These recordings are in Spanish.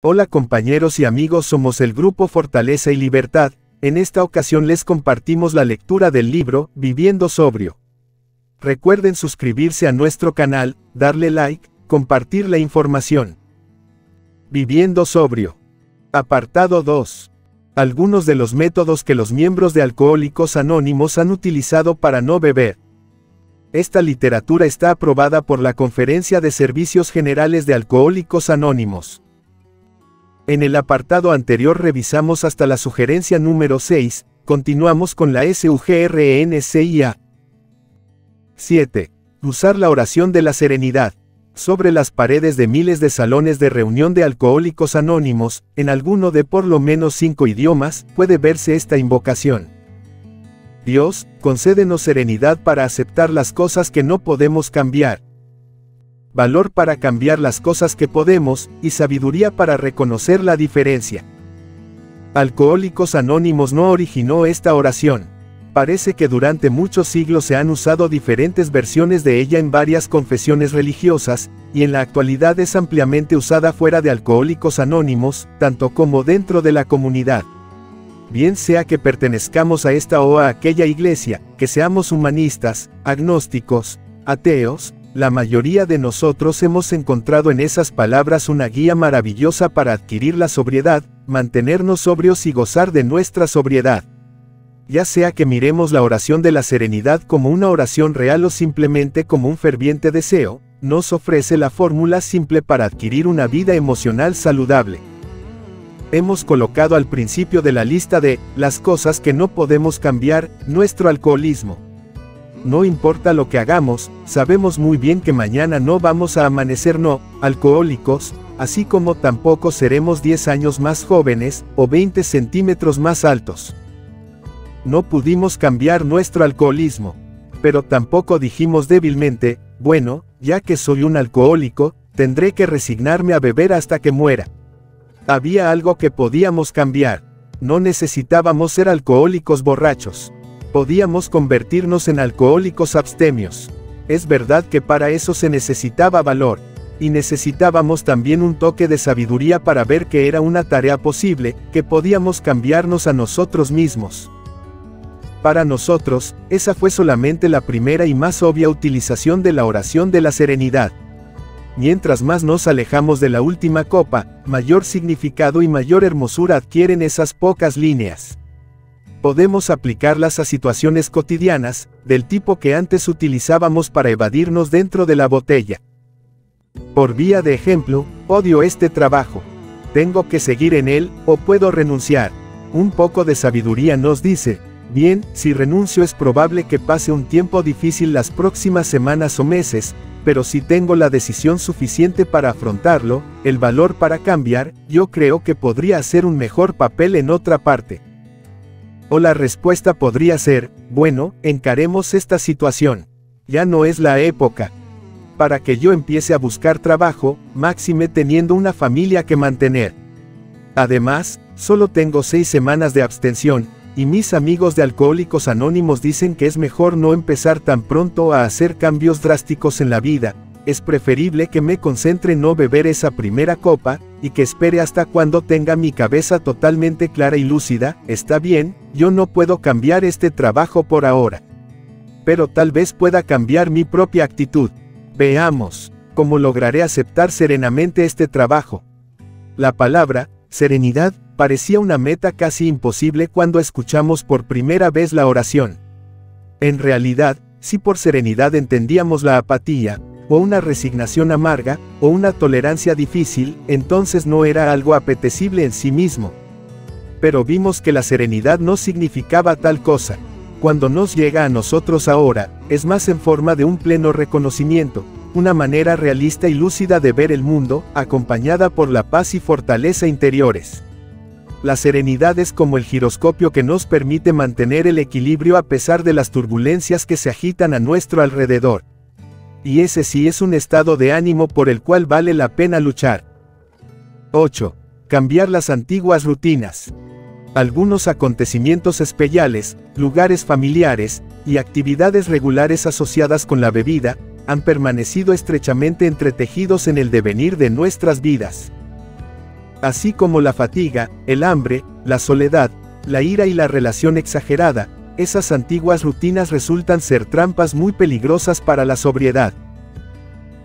Hola compañeros y amigos, somos el grupo Fortaleza y Libertad. En esta ocasión les compartimos la lectura del libro Viviendo Sobrio. Recuerden suscribirse a nuestro canal, darle like, compartir la información. Viviendo Sobrio. Apartado 2. Algunos de los métodos que los miembros de Alcohólicos Anónimos han utilizado para no beber. Esta literatura está aprobada por la Conferencia de Servicios Generales de Alcohólicos Anónimos. En el apartado anterior revisamos hasta la sugerencia número 6, continuamos con la SUGRNCIA. 7. Usar la oración de la serenidad. Sobre las paredes de miles de salones de reunión de Alcohólicos Anónimos, en alguno de por lo menos 5 idiomas, puede verse esta invocación. Dios, concédenos serenidad para aceptar las cosas que no podemos cambiar. Valor para cambiar las cosas que podemos, y sabiduría para reconocer la diferencia. Alcohólicos Anónimos no originó esta oración. Parece que durante muchos siglos se han usado diferentes versiones de ella en varias confesiones religiosas, y en la actualidad es ampliamente usada fuera de Alcohólicos Anónimos, tanto como dentro de la comunidad. Bien sea que pertenezcamos a esta o a aquella iglesia, que seamos humanistas, agnósticos, ateos, la mayoría de nosotros hemos encontrado en esas palabras una guía maravillosa para adquirir la sobriedad, mantenernos sobrios y gozar de nuestra sobriedad. Ya sea que miremos la oración de la serenidad como una oración real o simplemente como un ferviente deseo, nos ofrece la fórmula simple para adquirir una vida emocional saludable. Hemos colocado al principio de la lista de las cosas que no podemos cambiar, nuestro alcoholismo. No importa lo que hagamos, sabemos muy bien que mañana no vamos a amanecer alcohólicos, así como tampoco seremos 10 años más jóvenes, o 20 centímetros más altos. No pudimos cambiar nuestro alcoholismo, pero tampoco dijimos débilmente, bueno, ya que soy un alcohólico, tendré que resignarme a beber hasta que muera. Había algo que podíamos cambiar. No necesitábamos ser alcohólicos borrachos. Podíamos convertirnos en alcohólicos abstemios. Es verdad que para eso se necesitaba valor, y necesitábamos también un toque de sabiduría para ver que era una tarea posible, que podíamos cambiarnos a nosotros mismos. Para nosotros, esa fue solamente la primera y más obvia utilización de la oración de la serenidad. Mientras más nos alejamos de la última copa, mayor significado y mayor hermosura adquieren esas pocas líneas. Podemos aplicarlas a situaciones cotidianas, del tipo que antes utilizábamos para evadirnos dentro de la botella. Por vía de ejemplo, odio este trabajo. Tengo que seguir en él, o puedo renunciar. Un poco de sabiduría nos dice, bien, si renuncio es probable que pase un tiempo difícil las próximas semanas o meses, pero si tengo la decisión suficiente para afrontarlo, el valor para cambiar, yo creo que podría hacer un mejor papel en otra parte. O la respuesta podría ser, bueno, encaremos esta situación. Ya no es la época para que yo empiece a buscar trabajo, máxime teniendo una familia que mantener. Además, solo tengo 6 semanas de abstención, y mis amigos de Alcohólicos Anónimos dicen que es mejor no empezar tan pronto a hacer cambios drásticos en la vida. Es preferible que me concentre en no beber esa primera copa, y que espere hasta cuando tenga mi cabeza totalmente clara y lúcida. Está bien, yo no puedo cambiar este trabajo por ahora. Pero tal vez pueda cambiar mi propia actitud. Veamos cómo lograré aceptar serenamente este trabajo. La palabra, serenidad, parecía una meta casi imposible cuando escuchamos por primera vez la oración. En realidad, si por serenidad entendíamos la apatía, o una resignación amarga, o una tolerancia difícil, entonces no era algo apetecible en sí mismo. Pero vimos que la serenidad no significaba tal cosa. Cuando nos llega a nosotros ahora, es más en forma de un pleno reconocimiento, una manera realista y lúcida de ver el mundo, acompañada por la paz y fortaleza interiores. La serenidad es como el giroscopio que nos permite mantener el equilibrio a pesar de las turbulencias que se agitan a nuestro alrededor. Y ese sí es un estado de ánimo por el cual vale la pena luchar. 8. Cambiar las antiguas rutinas. Algunos acontecimientos especiales, lugares familiares, y actividades regulares asociadas con la bebida, han permanecido estrechamente entretejidos en el devenir de nuestras vidas. Así como la fatiga, el hambre, la soledad, la ira y la relación exagerada, esas antiguas rutinas resultan ser trampas muy peligrosas para la sobriedad.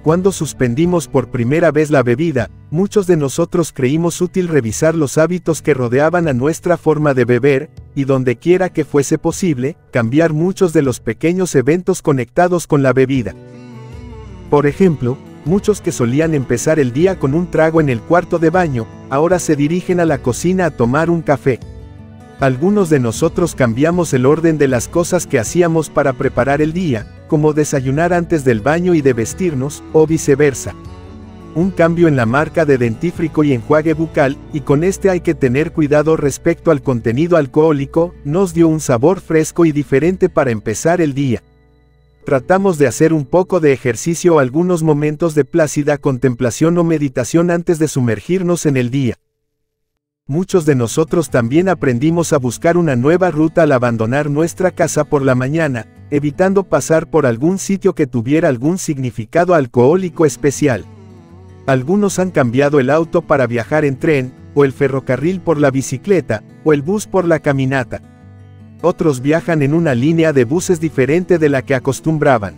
Cuando suspendimos por primera vez la bebida, muchos de nosotros creímos útil revisar los hábitos que rodeaban a nuestra forma de beber, y donde quiera que fuese posible, cambiar muchos de los pequeños eventos conectados con la bebida. Por ejemplo, muchos que solían empezar el día con un trago en el cuarto de baño, ahora se dirigen a la cocina a tomar un café. Algunos de nosotros cambiamos el orden de las cosas que hacíamos para preparar el día, como desayunar antes del baño y de vestirnos, o viceversa. Un cambio en la marca de dentífrico y enjuague bucal, y con este hay que tener cuidado respecto al contenido alcohólico, nos dio un sabor fresco y diferente para empezar el día. Tratamos de hacer un poco de ejercicio o algunos momentos de plácida contemplación o meditación antes de sumergirnos en el día. Muchos de nosotros también aprendimos a buscar una nueva ruta al abandonar nuestra casa por la mañana, evitando pasar por algún sitio que tuviera algún significado alcohólico especial. Algunos han cambiado el auto para viajar en tren, o el ferrocarril por la bicicleta, o el bus por la caminata. Otros viajan en una línea de buses diferente de la que acostumbraban.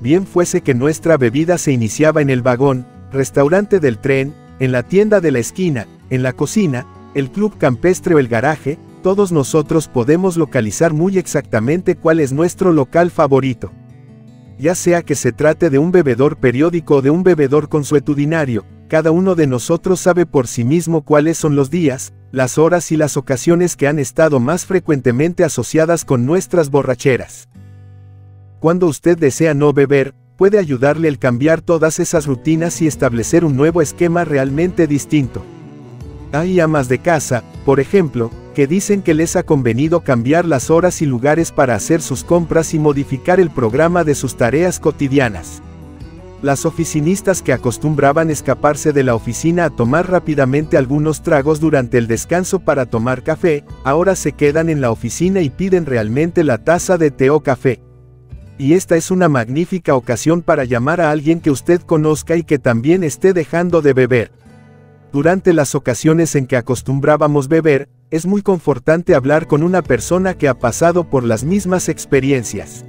Bien fuese que nuestra bebida se iniciaba en el vagón, restaurante del tren, en la tienda de la esquina, en la cocina, el club campestre o el garaje, todos nosotros podemos localizar muy exactamente cuál es nuestro local favorito. Ya sea que se trate de un bebedor periódico o de un bebedor consuetudinario, cada uno de nosotros sabe por sí mismo cuáles son los días, las horas y las ocasiones que han estado más frecuentemente asociadas con nuestras borracheras. Cuando usted desea no beber, puede ayudarle el cambiar todas esas rutinas y establecer un nuevo esquema realmente distinto. Hay amas de casa, por ejemplo, que dicen que les ha convenido cambiar las horas y lugares para hacer sus compras y modificar el programa de sus tareas cotidianas. Las oficinistas que acostumbraban escaparse de la oficina a tomar rápidamente algunos tragos durante el descanso para tomar café, ahora se quedan en la oficina y piden realmente la taza de té o café. Y esta es una magnífica ocasión para llamar a alguien que usted conozca y que también esté dejando de beber. Durante las ocasiones en que acostumbrábamos beber, es muy confortante hablar con una persona que ha pasado por las mismas experiencias.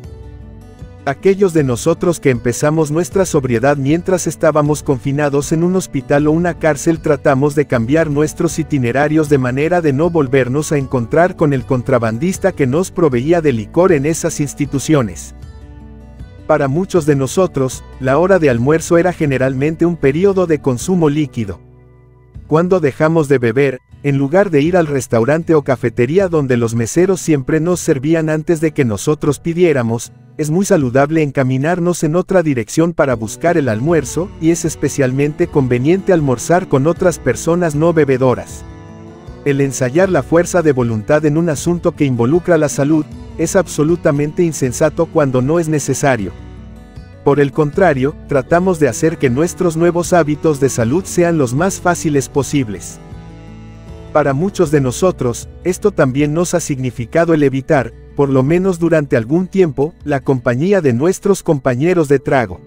Aquellos de nosotros que empezamos nuestra sobriedad mientras estábamos confinados en un hospital o una cárcel tratamos de cambiar nuestros itinerarios de manera de no volvernos a encontrar con el contrabandista que nos proveía de licor en esas instituciones. Para muchos de nosotros, la hora de almuerzo era generalmente un periodo de consumo líquido. Cuando dejamos de beber, en lugar de ir al restaurante o cafetería donde los meseros siempre nos servían antes de que nosotros pidiéramos, es muy saludable encaminarnos en otra dirección para buscar el almuerzo, y es especialmente conveniente almorzar con otras personas no bebedoras. El ensayar la fuerza de voluntad en un asunto que involucra la salud, es absolutamente insensato cuando no es necesario. Por el contrario, tratamos de hacer que nuestros nuevos hábitos de salud sean los más fáciles posibles. Para muchos de nosotros, esto también nos ha significado el evitar, por lo menos durante algún tiempo, la compañía de nuestros compañeros de trago.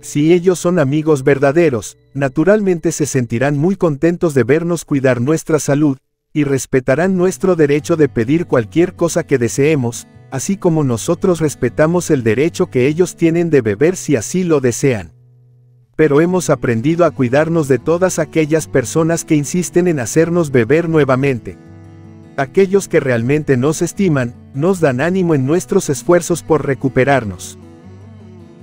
Si ellos son amigos verdaderos, naturalmente se sentirán muy contentos de vernos cuidar nuestra salud, y respetarán nuestro derecho de pedir cualquier cosa que deseemos, así como nosotros respetamos el derecho que ellos tienen de beber si así lo desean. Pero hemos aprendido a cuidarnos de todas aquellas personas que insisten en hacernos beber nuevamente. Aquellos que realmente nos estiman, nos dan ánimo en nuestros esfuerzos por recuperarnos.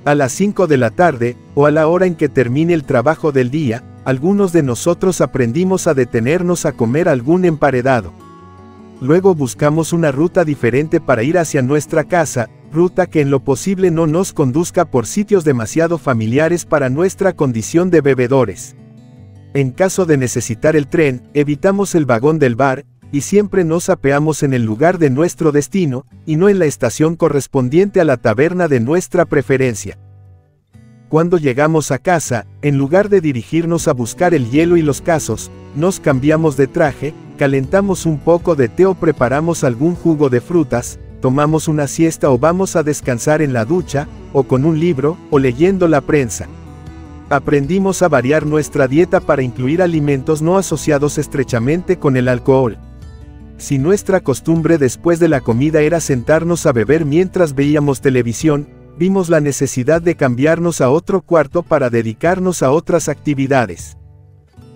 A las 5 de la tarde, o a la hora en que termine el trabajo del día, algunos de nosotros aprendimos a detenernos a comer algún emparedado. Luego buscamos una ruta diferente para ir hacia nuestra casa, ruta que en lo posible no nos conduzca por sitios demasiado familiares para nuestra condición de bebedores. En caso de necesitar el tren, evitamos el vagón del bar, y siempre nos apeamos en el lugar de nuestro destino, y no en la estación correspondiente a la taberna de nuestra preferencia. Cuando llegamos a casa, en lugar de dirigirnos a buscar el hielo y los casos, nos cambiamos de traje, calentamos un poco de té o preparamos algún jugo de frutas, tomamos una siesta o vamos a descansar en la ducha, o con un libro, o leyendo la prensa. Aprendimos a variar nuestra dieta para incluir alimentos no asociados estrechamente con el alcohol. Si nuestra costumbre después de la comida era sentarnos a beber mientras veíamos televisión, vimos la necesidad de cambiarnos a otro cuarto para dedicarnos a otras actividades.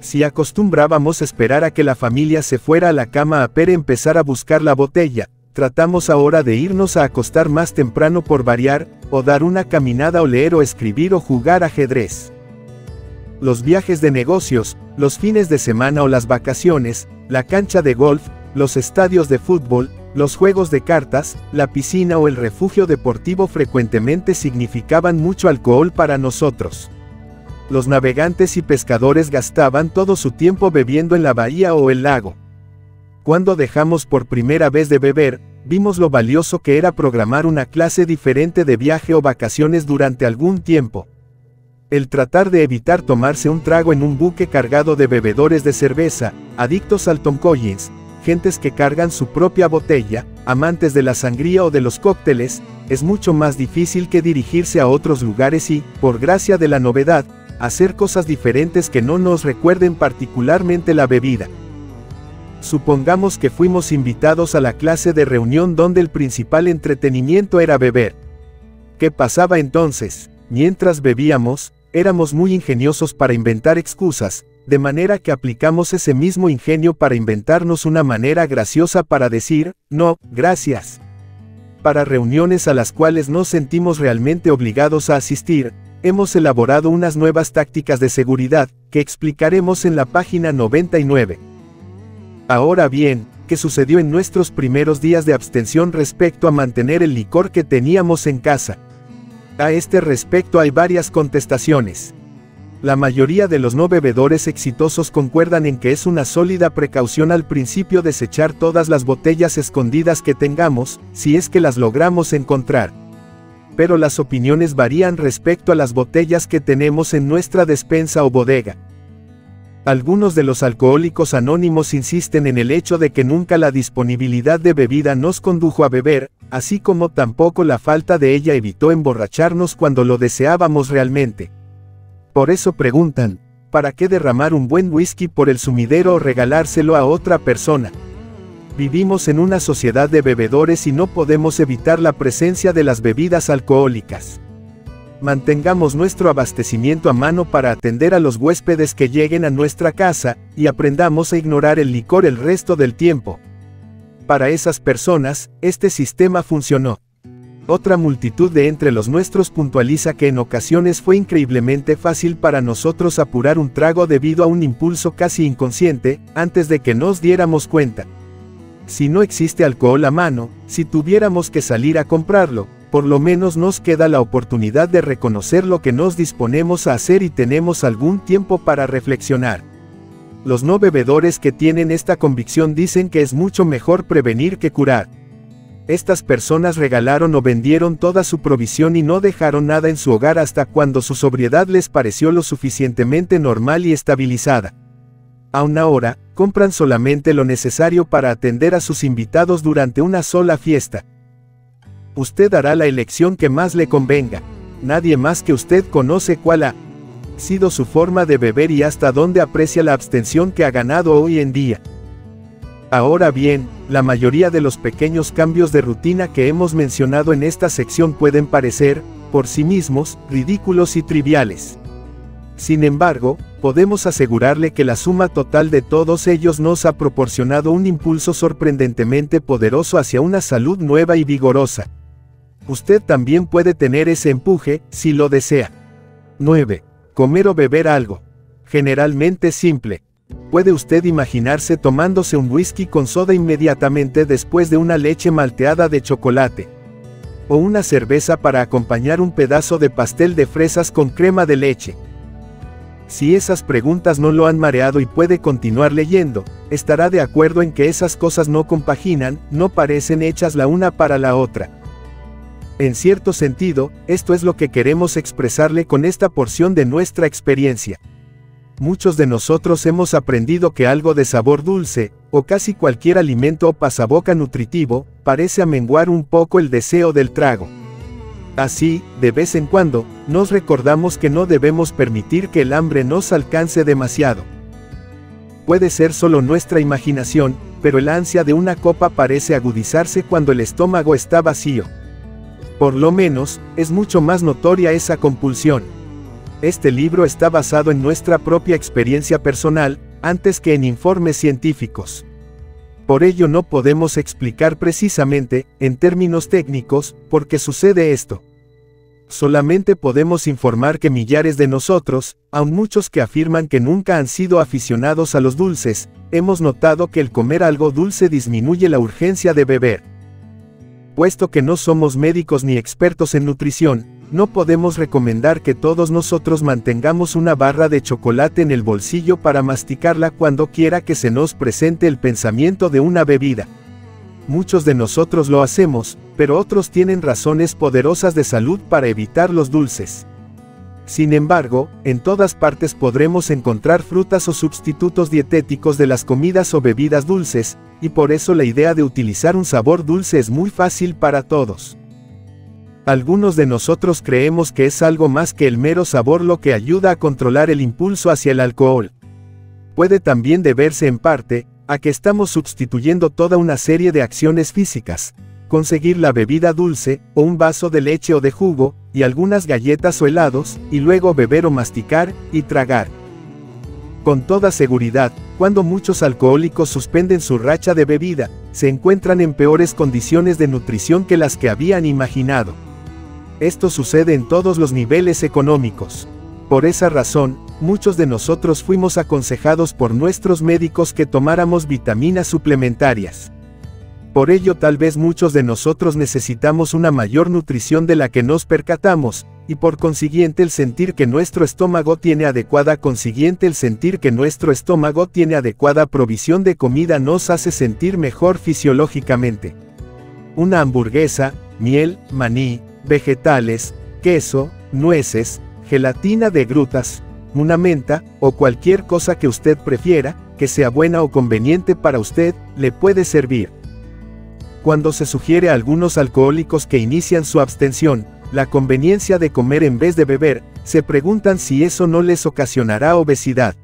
Si acostumbrábamos esperar a que la familia se fuera a la cama para empezar a buscar la botella, tratamos ahora de irnos a acostar más temprano por variar, o dar una caminada o leer o escribir o jugar ajedrez. Los viajes de negocios, los fines de semana o las vacaciones, la cancha de golf, los estadios de fútbol, los juegos de cartas, la piscina o el refugio deportivo frecuentemente significaban mucho alcohol para nosotros. Los navegantes y pescadores gastaban todo su tiempo bebiendo en la bahía o el lago. Cuando dejamos por primera vez de beber, vimos lo valioso que era programar una clase diferente de viaje o vacaciones durante algún tiempo. El tratar de evitar tomarse un trago en un buque cargado de bebedores de cerveza, adictos al Tom Collins, gentes que cargan su propia botella, amantes de la sangría o de los cócteles, es mucho más difícil que dirigirse a otros lugares y, por gracia de la novedad, hacer cosas diferentes que no nos recuerden particularmente la bebida. Supongamos que fuimos invitados a la clase de reunión donde el principal entretenimiento era beber. ¿Qué pasaba entonces? Mientras bebíamos, éramos muy ingeniosos para inventar excusas, de manera que aplicamos ese mismo ingenio para inventarnos una manera graciosa para decir, no, gracias. Para reuniones a las cuales nos sentimos realmente obligados a asistir, hemos elaborado unas nuevas tácticas de seguridad, que explicaremos en la página 99. Ahora bien, ¿qué sucedió en nuestros primeros días de abstención respecto a mantener el licor que teníamos en casa? A este respecto hay varias contestaciones. La mayoría de los no bebedores exitosos concuerdan en que es una sólida precaución al principio desechar todas las botellas escondidas que tengamos, si es que las logramos encontrar. Pero las opiniones varían respecto a las botellas que tenemos en nuestra despensa o bodega. Algunos de los alcohólicos anónimos insisten en el hecho de que nunca la disponibilidad de bebida nos condujo a beber, así como tampoco la falta de ella evitó emborracharnos cuando lo deseábamos realmente. Por eso preguntan, ¿para qué derramar un buen whisky por el sumidero o regalárselo a otra persona? Vivimos en una sociedad de bebedores y no podemos evitar la presencia de las bebidas alcohólicas. Mantengamos nuestro abastecimiento a mano para atender a los huéspedes que lleguen a nuestra casa, y aprendamos a ignorar el licor el resto del tiempo. Para esas personas, este sistema funcionó. Otra multitud de entre los nuestros puntualiza que en ocasiones fue increíblemente fácil para nosotros apurar un trago debido a un impulso casi inconsciente, antes de que nos diéramos cuenta. Si no existe alcohol a mano, si tuviéramos que salir a comprarlo, por lo menos nos queda la oportunidad de reconocer lo que nos disponemos a hacer y tenemos algún tiempo para reflexionar. Los no bebedores que tienen esta convicción dicen que es mucho mejor prevenir que curar. Estas personas regalaron o vendieron toda su provisión y no dejaron nada en su hogar hasta cuando su sobriedad les pareció lo suficientemente normal y estabilizada. Aún ahora, compran solamente lo necesario para atender a sus invitados durante una sola fiesta. Usted hará la elección que más le convenga. Nadie más que usted conoce cuál ha sido su forma de beber y hasta dónde aprecia la abstención que ha ganado hoy en día. Ahora bien, la mayoría de los pequeños cambios de rutina que hemos mencionado en esta sección pueden parecer, por sí mismos, ridículos y triviales. Sin embargo, podemos asegurarle que la suma total de todos ellos nos ha proporcionado un impulso sorprendentemente poderoso hacia una salud nueva y vigorosa. Usted también puede tener ese empuje, si lo desea. 9. Comer o beber algo. Generalmente simple. ¿Puede usted imaginarse tomándose un whisky con soda inmediatamente después de una leche malteada de chocolate? O una cerveza para acompañar un pedazo de pastel de fresas con crema de leche. Si esas preguntas no lo han mareado y puede continuar leyendo, estará de acuerdo en que esas cosas no compaginan, no parecen hechas la una para la otra. En cierto sentido, esto es lo que queremos expresarle con esta porción de nuestra experiencia. Muchos de nosotros hemos aprendido que algo de sabor dulce, o casi cualquier alimento o pasaboca nutritivo, parece amenguar un poco el deseo del trago. Así, de vez en cuando, nos recordamos que no debemos permitir que el hambre nos alcance demasiado. Puede ser solo nuestra imaginación, pero el ansia de una copa parece agudizarse cuando el estómago está vacío. Por lo menos, es mucho más notoria esa compulsión. Este libro está basado en nuestra propia experiencia personal, antes que en informes científicos. Por ello no podemos explicar precisamente, en términos técnicos, por qué sucede esto. Solamente podemos informar que millares de nosotros, aun muchos que afirman que nunca han sido aficionados a los dulces, hemos notado que el comer algo dulce disminuye la urgencia de beber. Puesto que no somos médicos ni expertos en nutrición, no podemos recomendar que todos nosotros mantengamos una barra de chocolate en el bolsillo para masticarla cuando quiera que se nos presente el pensamiento de una bebida. Muchos de nosotros lo hacemos, pero otros tienen razones poderosas de salud para evitar los dulces. Sin embargo, en todas partes podremos encontrar frutas o sustitutos dietéticos de las comidas o bebidas dulces, y por eso la idea de utilizar un sabor dulce es muy fácil para todos. Algunos de nosotros creemos que es algo más que el mero sabor lo que ayuda a controlar el impulso hacia el alcohol. Puede también deberse en parte, a que estamos sustituyendo toda una serie de acciones físicas, conseguir la bebida dulce, o un vaso de leche o de jugo, y algunas galletas o helados, y luego beber o masticar, y tragar. Con toda seguridad, cuando muchos alcohólicos suspenden su racha de bebida, se encuentran en peores condiciones de nutrición que las que habían imaginado. Esto sucede en todos los niveles económicos. Por esa razón, muchos de nosotros fuimos aconsejados por nuestros médicos que tomáramos vitaminas suplementarias. Por ello tal vez muchos de nosotros necesitamos una mayor nutrición de la que nos percatamos, y por consiguiente el sentir que nuestro estómago tiene adecuada provisión de comida nos hace sentir mejor fisiológicamente. Una hamburguesa, miel, maní, vegetales, queso, nueces, gelatina de grutas, una menta, o cualquier cosa que usted prefiera, que sea buena o conveniente para usted, le puede servir. Cuando se sugiere a algunos alcohólicos que inician su abstención, la conveniencia de comer en vez de beber, se preguntan si eso no les ocasionará obesidad.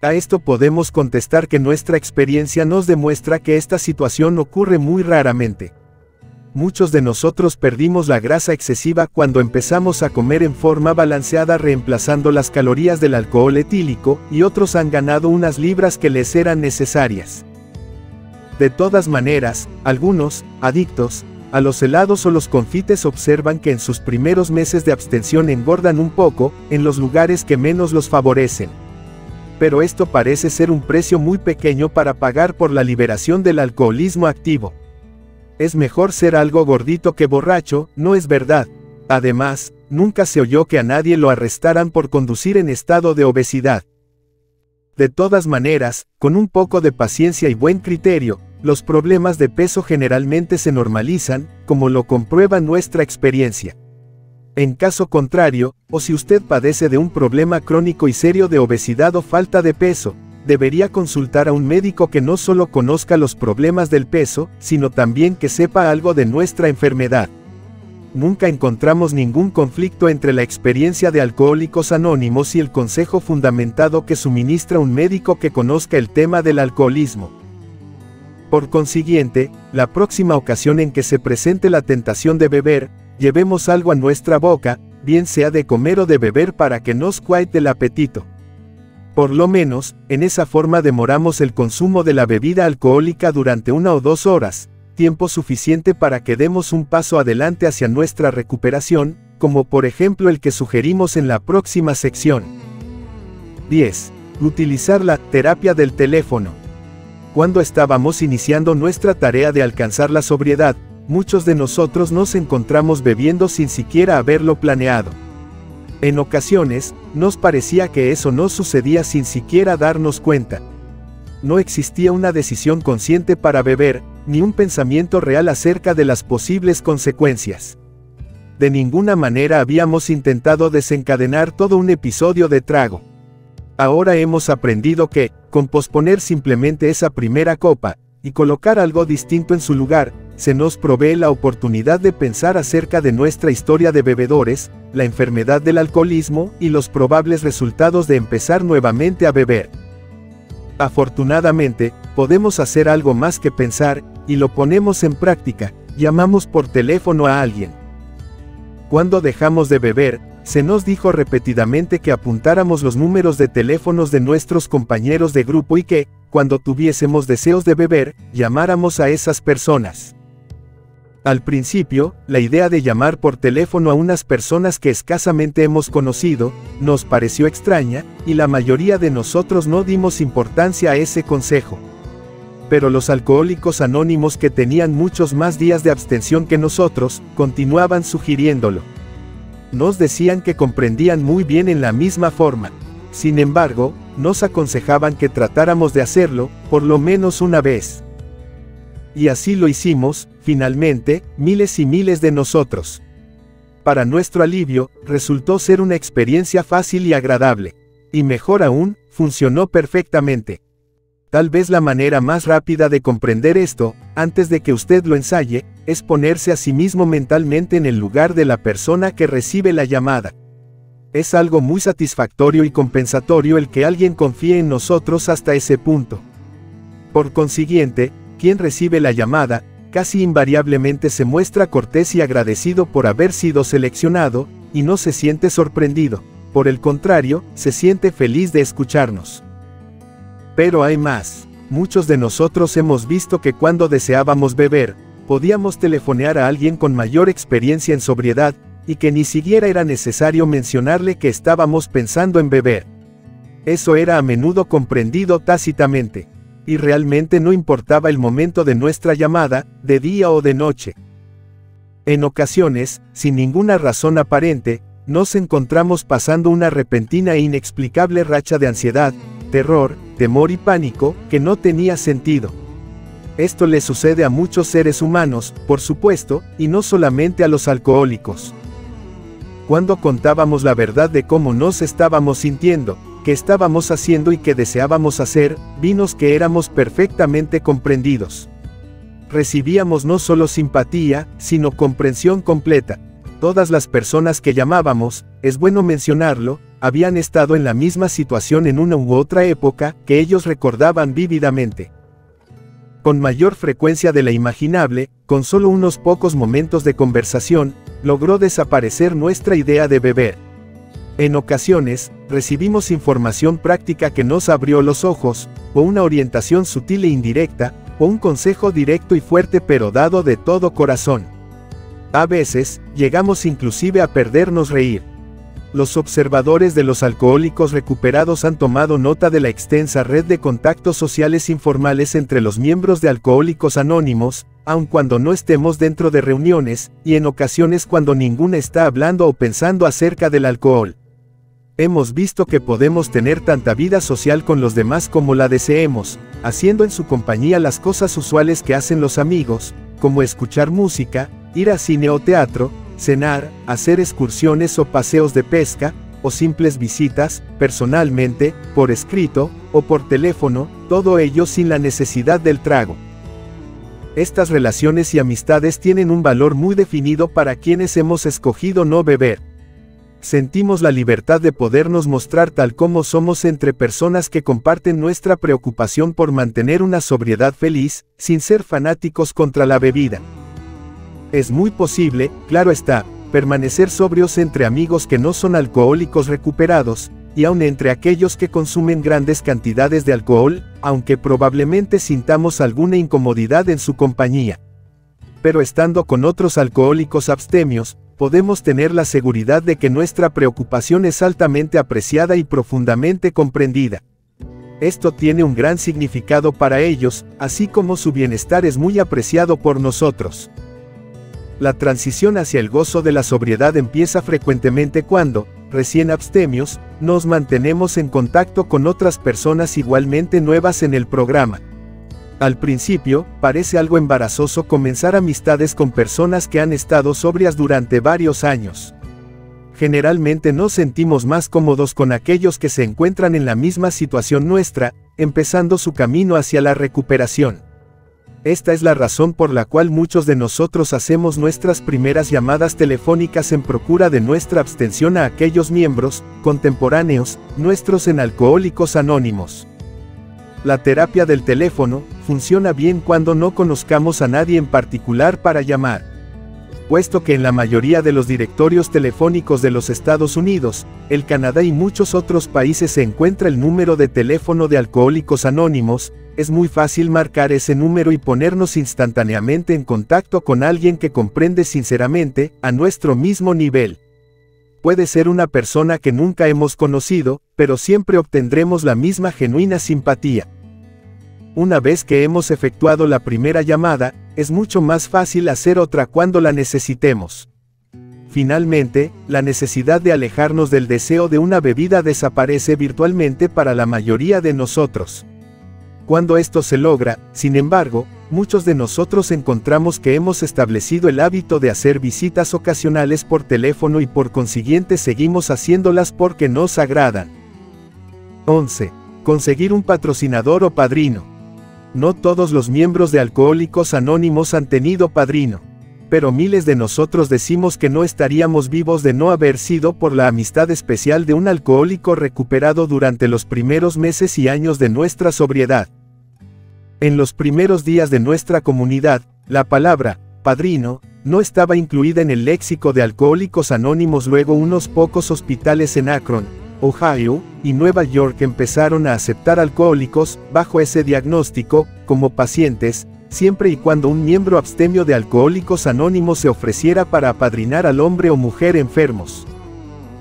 A esto podemos contestar que nuestra experiencia nos demuestra que esta situación ocurre muy raramente. Muchos de nosotros perdimos la grasa excesiva cuando empezamos a comer en forma balanceada reemplazando las calorías del alcohol etílico, y otros han ganado unas libras que les eran necesarias. De todas maneras, algunos, adictos a los helados o los confites observan que en sus primeros meses de abstención engordan un poco, en los lugares que menos los favorecen. Pero esto parece ser un precio muy pequeño para pagar por la liberación del alcoholismo activo. Es mejor ser algo gordito que borracho, ¿no es verdad? Además, nunca se oyó que a nadie lo arrestaran por conducir en estado de obesidad. De todas maneras, con un poco de paciencia y buen criterio, los problemas de peso generalmente se normalizan, como lo comprueba nuestra experiencia. En caso contrario, o si usted padece de un problema crónico y serio de obesidad o falta de peso, debería consultar a un médico que no solo conozca los problemas del peso, sino también que sepa algo de nuestra enfermedad. Nunca encontramos ningún conflicto entre la experiencia de Alcohólicos Anónimos y el consejo fundamentado que suministra un médico que conozca el tema del alcoholismo. Por consiguiente, la próxima ocasión en que se presente la tentación de beber, llevemos algo a nuestra boca, bien sea de comer o de beber para que nos cuaite el apetito. Por lo menos, en esa forma demoramos el consumo de la bebida alcohólica durante 1 o 2 horas, tiempo suficiente para que demos un paso adelante hacia nuestra recuperación, como por ejemplo el que sugerimos en la próxima sección. 10. Utilizar la terapia del teléfono. Cuando estábamos iniciando nuestra tarea de alcanzar la sobriedad, muchos de nosotros nos encontramos bebiendo sin siquiera haberlo planeado. En ocasiones, nos parecía que eso no sucedía sin siquiera darnos cuenta. No existía una decisión consciente para beber, ni un pensamiento real acerca de las posibles consecuencias. De ninguna manera habíamos intentado desencadenar todo un episodio de trago. Ahora hemos aprendido que, con posponer simplemente esa primera copa, y colocar algo distinto en su lugar, se nos provee la oportunidad de pensar acerca de nuestra historia de bebedores, la enfermedad del alcoholismo y los probables resultados de empezar nuevamente a beber. Afortunadamente, podemos hacer algo más que pensar, y lo ponemos en práctica: llamamos por teléfono a alguien. Cuando dejamos de beber, se nos dijo repetidamente que apuntáramos los números de teléfonos de nuestros compañeros de grupo y que, cuando tuviésemos deseos de beber, llamáramos a esas personas. Al principio, la idea de llamar por teléfono a unas personas que escasamente hemos conocido, nos pareció extraña, y la mayoría de nosotros no dimos importancia a ese consejo. Pero los alcohólicos anónimos, que tenían muchos más días de abstención que nosotros, continuaban sugiriéndolo. Nos decían que comprendían muy bien en la misma forma. Sin embargo, nos aconsejaban que tratáramos de hacerlo, por lo menos una vez. Y así lo hicimos, finalmente, miles y miles de nosotros. Para nuestro alivio, resultó ser una experiencia fácil y agradable. Y mejor aún, funcionó perfectamente. Tal vez la manera más rápida de comprender esto, antes de que usted lo ensaye, es ponerse a sí mismo mentalmente en el lugar de la persona que recibe la llamada. Es algo muy satisfactorio y compensatorio el que alguien confíe en nosotros hasta ese punto. Por consiguiente, quien recibe la llamada, casi invariablemente se muestra cortés y agradecido por haber sido seleccionado, y no se siente sorprendido. Por el contrario, se siente feliz de escucharnos. Pero hay más. Muchos de nosotros hemos visto que cuando deseábamos beber, podíamos telefonear a alguien con mayor experiencia en sobriedad, y que ni siquiera era necesario mencionarle que estábamos pensando en beber. Eso era a menudo comprendido tácitamente. Y realmente no importaba el momento de nuestra llamada, de día o de noche. En ocasiones, sin ninguna razón aparente, nos encontramos pasando una repentina e inexplicable racha de ansiedad, terror, temor y pánico, que no tenía sentido. Esto le sucede a muchos seres humanos, por supuesto, y no solamente a los alcohólicos. Cuando contábamos la verdad de cómo nos estábamos sintiendo, qué estábamos haciendo y qué deseábamos hacer, vimos que éramos perfectamente comprendidos. Recibíamos no solo simpatía, sino comprensión completa. Todas las personas que llamábamos, es bueno mencionarlo, habían estado en la misma situación en una u otra época, que ellos recordaban vívidamente. Con mayor frecuencia de la imaginable, con solo unos pocos momentos de conversación, logró desaparecer nuestra idea de beber. En ocasiones, recibimos información práctica que nos abrió los ojos, o una orientación sutil e indirecta, o un consejo directo y fuerte pero dado de todo corazón. A veces, llegamos inclusive a perdernos reír. Los observadores de los alcohólicos recuperados han tomado nota de la extensa red de contactos sociales informales entre los miembros de Alcohólicos Anónimos, aun cuando no estemos dentro de reuniones, y en ocasiones cuando ninguno está hablando o pensando acerca del alcohol. Hemos visto que podemos tener tanta vida social con los demás como la deseemos, haciendo en su compañía las cosas usuales que hacen los amigos, como escuchar música, ir a cine o teatro, cenar, hacer excursiones o paseos de pesca, o simples visitas, personalmente, por escrito, o por teléfono, todo ello sin la necesidad del trago. Estas relaciones y amistades tienen un valor muy definido para quienes hemos escogido no beber. Sentimos la libertad de podernos mostrar tal como somos entre personas que comparten nuestra preocupación por mantener una sobriedad feliz, sin ser fanáticos contra la bebida. Es muy posible, claro está, permanecer sobrios entre amigos que no son alcohólicos recuperados, y aun entre aquellos que consumen grandes cantidades de alcohol, aunque probablemente sintamos alguna incomodidad en su compañía. Pero estando con otros alcohólicos abstemios, podemos tener la seguridad de que nuestra preocupación es altamente apreciada y profundamente comprendida. Esto tiene un gran significado para ellos, así como su bienestar es muy apreciado por nosotros. La transición hacia el gozo de la sobriedad empieza frecuentemente cuando, recién abstemios, nos mantenemos en contacto con otras personas igualmente nuevas en el programa. Al principio, parece algo embarazoso comenzar amistades con personas que han estado sobrias durante varios años. Generalmente nos sentimos más cómodos con aquellos que se encuentran en la misma situación nuestra, empezando su camino hacia la recuperación. Esta es la razón por la cual muchos de nosotros hacemos nuestras primeras llamadas telefónicas en procura de nuestra abstención a aquellos miembros, contemporáneos, nuestros en Alcohólicos Anónimos. La terapia del teléfono funciona bien cuando no conozcamos a nadie en particular para llamar. Puesto que en la mayoría de los directorios telefónicos de los Estados Unidos, el Canadá y muchos otros países se encuentra el número de teléfono de Alcohólicos Anónimos, es muy fácil marcar ese número y ponernos instantáneamente en contacto con alguien que comprende sinceramente, a nuestro mismo nivel. Puede ser una persona que nunca hemos conocido, pero siempre obtendremos la misma genuina simpatía. Una vez que hemos efectuado la primera llamada, es mucho más fácil hacer otra cuando la necesitemos. Finalmente, la necesidad de alejarnos del deseo de una bebida desaparece virtualmente para la mayoría de nosotros. Cuando esto se logra, sin embargo, muchos de nosotros encontramos que hemos establecido el hábito de hacer visitas ocasionales por teléfono y por consiguiente seguimos haciéndolas porque nos agradan. 11. Conseguir un patrocinador o padrino. No todos los miembros de Alcohólicos Anónimos han tenido padrino. Pero miles de nosotros decimos que no estaríamos vivos de no haber sido por la amistad especial de un alcohólico recuperado durante los primeros meses y años de nuestra sobriedad. En los primeros días de nuestra comunidad, la palabra padrino no estaba incluida en el léxico de Alcohólicos Anónimos. Luego unos pocos hospitales en Akron, Ohio, y Nueva York empezaron a aceptar alcohólicos, bajo ese diagnóstico, como pacientes, siempre y cuando un miembro abstemio de Alcohólicos Anónimos se ofreciera para apadrinar al hombre o mujer enfermos.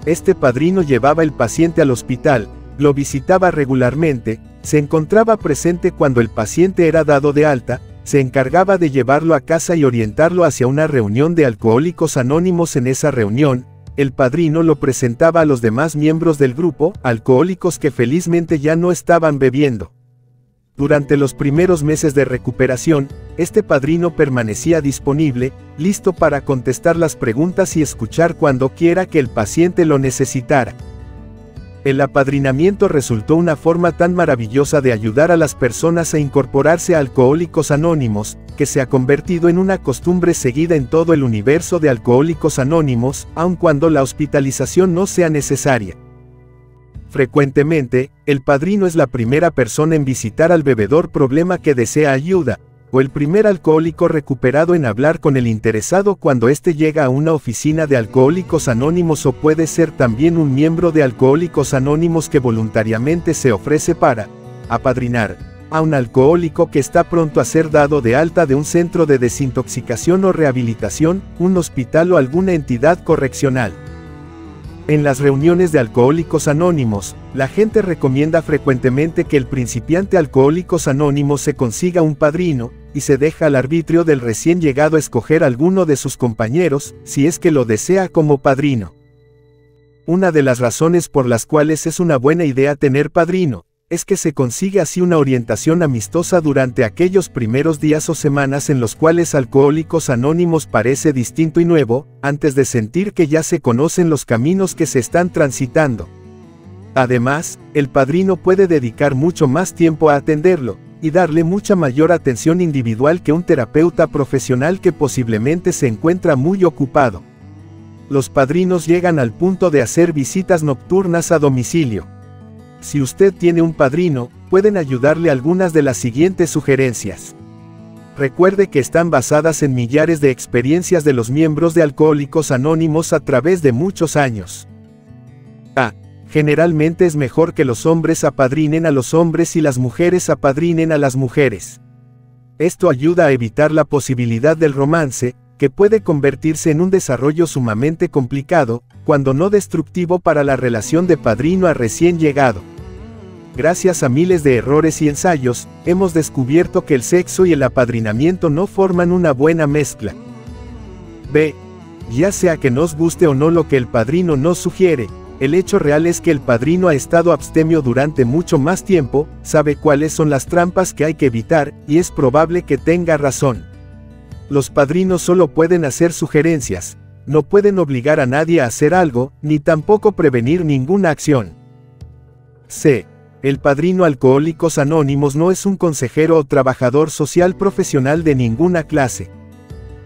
Este padrino llevaba el paciente al hospital, lo visitaba regularmente, se encontraba presente cuando el paciente era dado de alta, se encargaba de llevarlo a casa y orientarlo hacia una reunión de Alcohólicos Anónimos. En esa reunión, el padrino lo presentaba a los demás miembros del grupo, alcohólicos que felizmente ya no estaban bebiendo. Durante los primeros meses de recuperación, este padrino permanecía disponible, listo para contestar las preguntas y escuchar cuando quiera que el paciente lo necesitara. El apadrinamiento resultó una forma tan maravillosa de ayudar a las personas a incorporarse a Alcohólicos Anónimos, que se ha convertido en una costumbre seguida en todo el universo de Alcohólicos Anónimos, aun cuando la hospitalización no sea necesaria. Frecuentemente, el padrino es la primera persona en visitar al bebedor problema que desea ayuda, o el primer alcohólico recuperado en hablar con el interesado cuando éste llega a una oficina de Alcohólicos Anónimos, o puede ser también un miembro de Alcohólicos Anónimos que voluntariamente se ofrece para apadrinar a un alcohólico que está pronto a ser dado de alta de un centro de desintoxicación o rehabilitación, un hospital o alguna entidad correccional. En las reuniones de Alcohólicos Anónimos, la gente recomienda frecuentemente que el principiante Alcohólicos Anónimos se consiga un padrino, y se deja al arbitrio del recién llegado escoger alguno de sus compañeros, si es que lo desea como padrino. Una de las razones por las cuales es una buena idea tener padrino, es que se consigue así una orientación amistosa durante aquellos primeros días o semanas en los cuales Alcohólicos Anónimos parece distinto y nuevo, antes de sentir que ya se conocen los caminos que se están transitando. Además, el padrino puede dedicar mucho más tiempo a atenderlo, y darle mucha mayor atención individual que un terapeuta profesional que posiblemente se encuentra muy ocupado. Los padrinos llegan al punto de hacer visitas nocturnas a domicilio. Si usted tiene un padrino, pueden ayudarle algunas de las siguientes sugerencias. Recuerde que están basadas en millares de experiencias de los miembros de Alcohólicos Anónimos a través de muchos años. Generalmente es mejor que los hombres apadrinen a los hombres y las mujeres apadrinen a las mujeres. Esto ayuda a evitar la posibilidad del romance, que puede convertirse en un desarrollo sumamente complicado, cuando no destructivo para la relación de padrino a recién llegado. Gracias a miles de errores y ensayos, hemos descubierto que el sexo y el apadrinamiento no forman una buena mezcla. B. Ya sea que nos guste o no lo que el padrino nos sugiere, el hecho real es que el padrino ha estado abstemio durante mucho más tiempo, sabe cuáles son las trampas que hay que evitar, y es probable que tenga razón. Los padrinos solo pueden hacer sugerencias, no pueden obligar a nadie a hacer algo, ni tampoco prevenir ninguna acción. C. El padrino Alcohólicos Anónimos no es un consejero o trabajador social profesional de ninguna clase.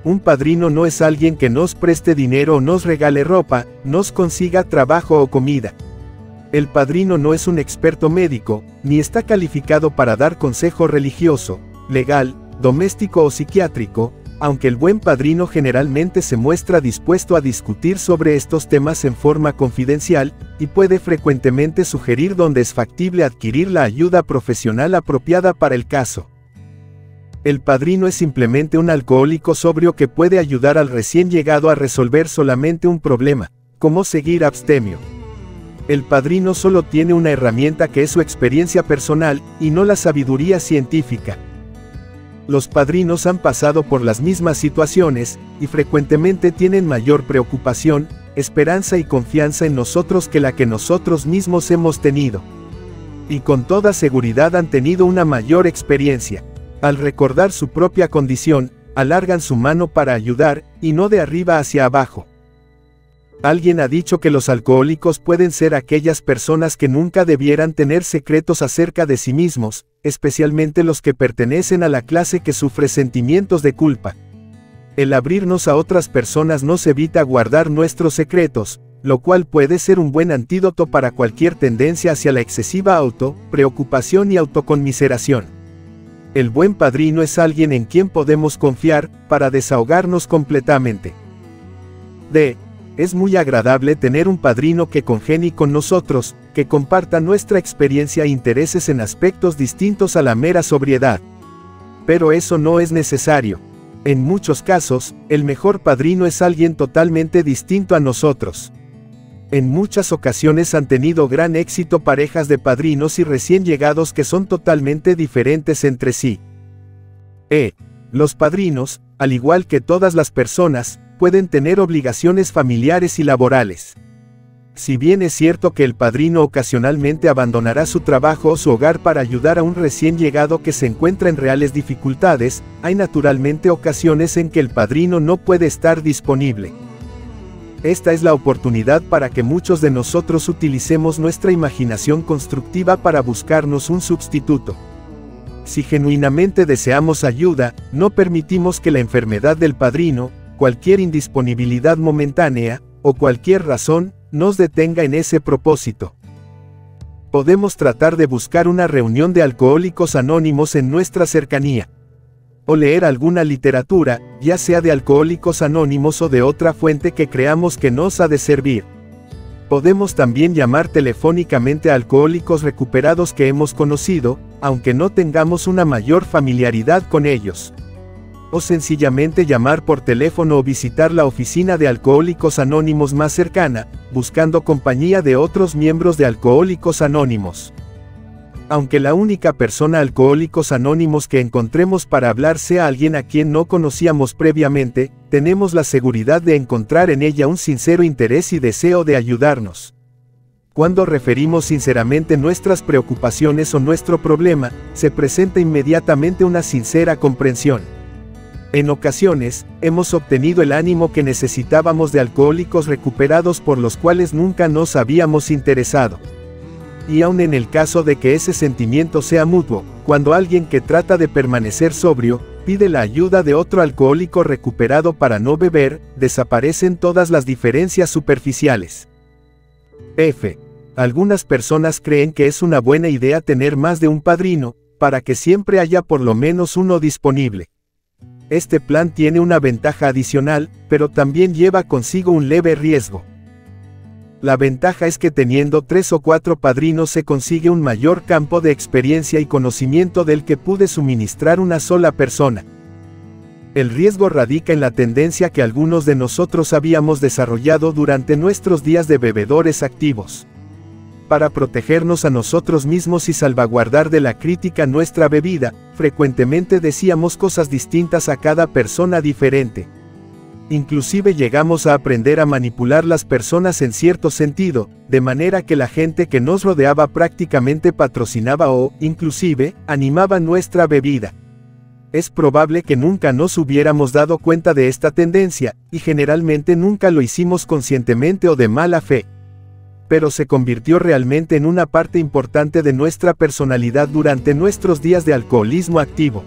Un padrino no es alguien que nos preste dinero o nos regale ropa, nos consiga trabajo o comida. El padrino no es un experto médico, ni está calificado para dar consejo religioso, legal, doméstico o psiquiátrico, aunque el buen padrino generalmente se muestra dispuesto a discutir sobre estos temas en forma confidencial, y puede frecuentemente sugerir dónde es factible adquirir la ayuda profesional apropiada para el caso. El padrino es simplemente un alcohólico sobrio que puede ayudar al recién llegado a resolver solamente un problema, como seguir abstemio. El padrino solo tiene una herramienta que es su experiencia personal, y no la sabiduría científica. Los padrinos han pasado por las mismas situaciones, y frecuentemente tienen mayor preocupación, esperanza y confianza en nosotros que la que nosotros mismos hemos tenido. Y con toda seguridad han tenido una mayor experiencia. Al recordar su propia condición, alargan su mano para ayudar, y no de arriba hacia abajo. Alguien ha dicho que los alcohólicos pueden ser aquellas personas que nunca debieran tener secretos acerca de sí mismos, especialmente los que pertenecen a la clase que sufre sentimientos de culpa. El abrirnos a otras personas nos evita guardar nuestros secretos, lo cual puede ser un buen antídoto para cualquier tendencia hacia la excesiva preocupación y autoconmiseración. El buen padrino es alguien en quien podemos confiar, para desahogarnos completamente. Es muy agradable tener un padrino que congenie con nosotros, que comparta nuestra experiencia e intereses en aspectos distintos a la mera sobriedad. Pero eso no es necesario. En muchos casos, el mejor padrino es alguien totalmente distinto a nosotros. En muchas ocasiones han tenido gran éxito parejas de padrinos y recién llegados que son totalmente diferentes entre sí. Los padrinos, al igual que todas las personas, pueden tener obligaciones familiares y laborales. Si bien es cierto que el padrino ocasionalmente abandonará su trabajo o su hogar para ayudar a un recién llegado que se encuentra en reales dificultades, hay naturalmente ocasiones en que el padrino no puede estar disponible. Esta es la oportunidad para que muchos de nosotros utilicemos nuestra imaginación constructiva para buscarnos un sustituto. Si genuinamente deseamos ayuda, no permitimos que la enfermedad del padrino, cualquier indisponibilidad momentánea, o cualquier razón, nos detenga en ese propósito. Podemos tratar de buscar una reunión de alcohólicos anónimos en nuestra cercanía. O leer alguna literatura, ya sea de alcohólicos anónimos o de otra fuente que creamos que nos ha de servir. Podemos también llamar telefónicamente a alcohólicos recuperados que hemos conocido, aunque no tengamos una mayor familiaridad con ellos. O sencillamente llamar por teléfono o visitar la oficina de Alcohólicos Anónimos más cercana, buscando compañía de otros miembros de Alcohólicos Anónimos. Aunque la única persona Alcohólicos Anónimos que encontremos para hablar sea alguien a quien no conocíamos previamente, tenemos la seguridad de encontrar en ella un sincero interés y deseo de ayudarnos. Cuando referimos sinceramente nuestras preocupaciones o nuestro problema, se presenta inmediatamente una sincera comprensión. En ocasiones, hemos obtenido el ánimo que necesitábamos de alcohólicos recuperados por los cuales nunca nos habíamos interesado. Y aun en el caso de que ese sentimiento sea mutuo, cuando alguien que trata de permanecer sobrio, pide la ayuda de otro alcohólico recuperado para no beber, desaparecen todas las diferencias superficiales. Algunas personas creen que es una buena idea tener más de un padrino, para que siempre haya por lo menos uno disponible. Este plan tiene una ventaja adicional, pero también lleva consigo un leve riesgo. La ventaja es que teniendo 3 o 4 padrinos se consigue un mayor campo de experiencia y conocimiento del que puede suministrar una sola persona. El riesgo radica en la tendencia que algunos de nosotros habíamos desarrollado durante nuestros días de bebedores activos. Para protegernos a nosotros mismos y salvaguardar de la crítica nuestra bebida, frecuentemente decíamos cosas distintas a cada persona diferente. Inclusive llegamos a aprender a manipular las personas en cierto sentido, de manera que la gente que nos rodeaba prácticamente patrocinaba o, inclusive, animaba nuestra bebida. Es probable que nunca nos hubiéramos dado cuenta de esta tendencia, y generalmente nunca lo hicimos conscientemente o de mala fe. pero se convirtió realmente en una parte importante de nuestra personalidad durante nuestros días de alcoholismo activo.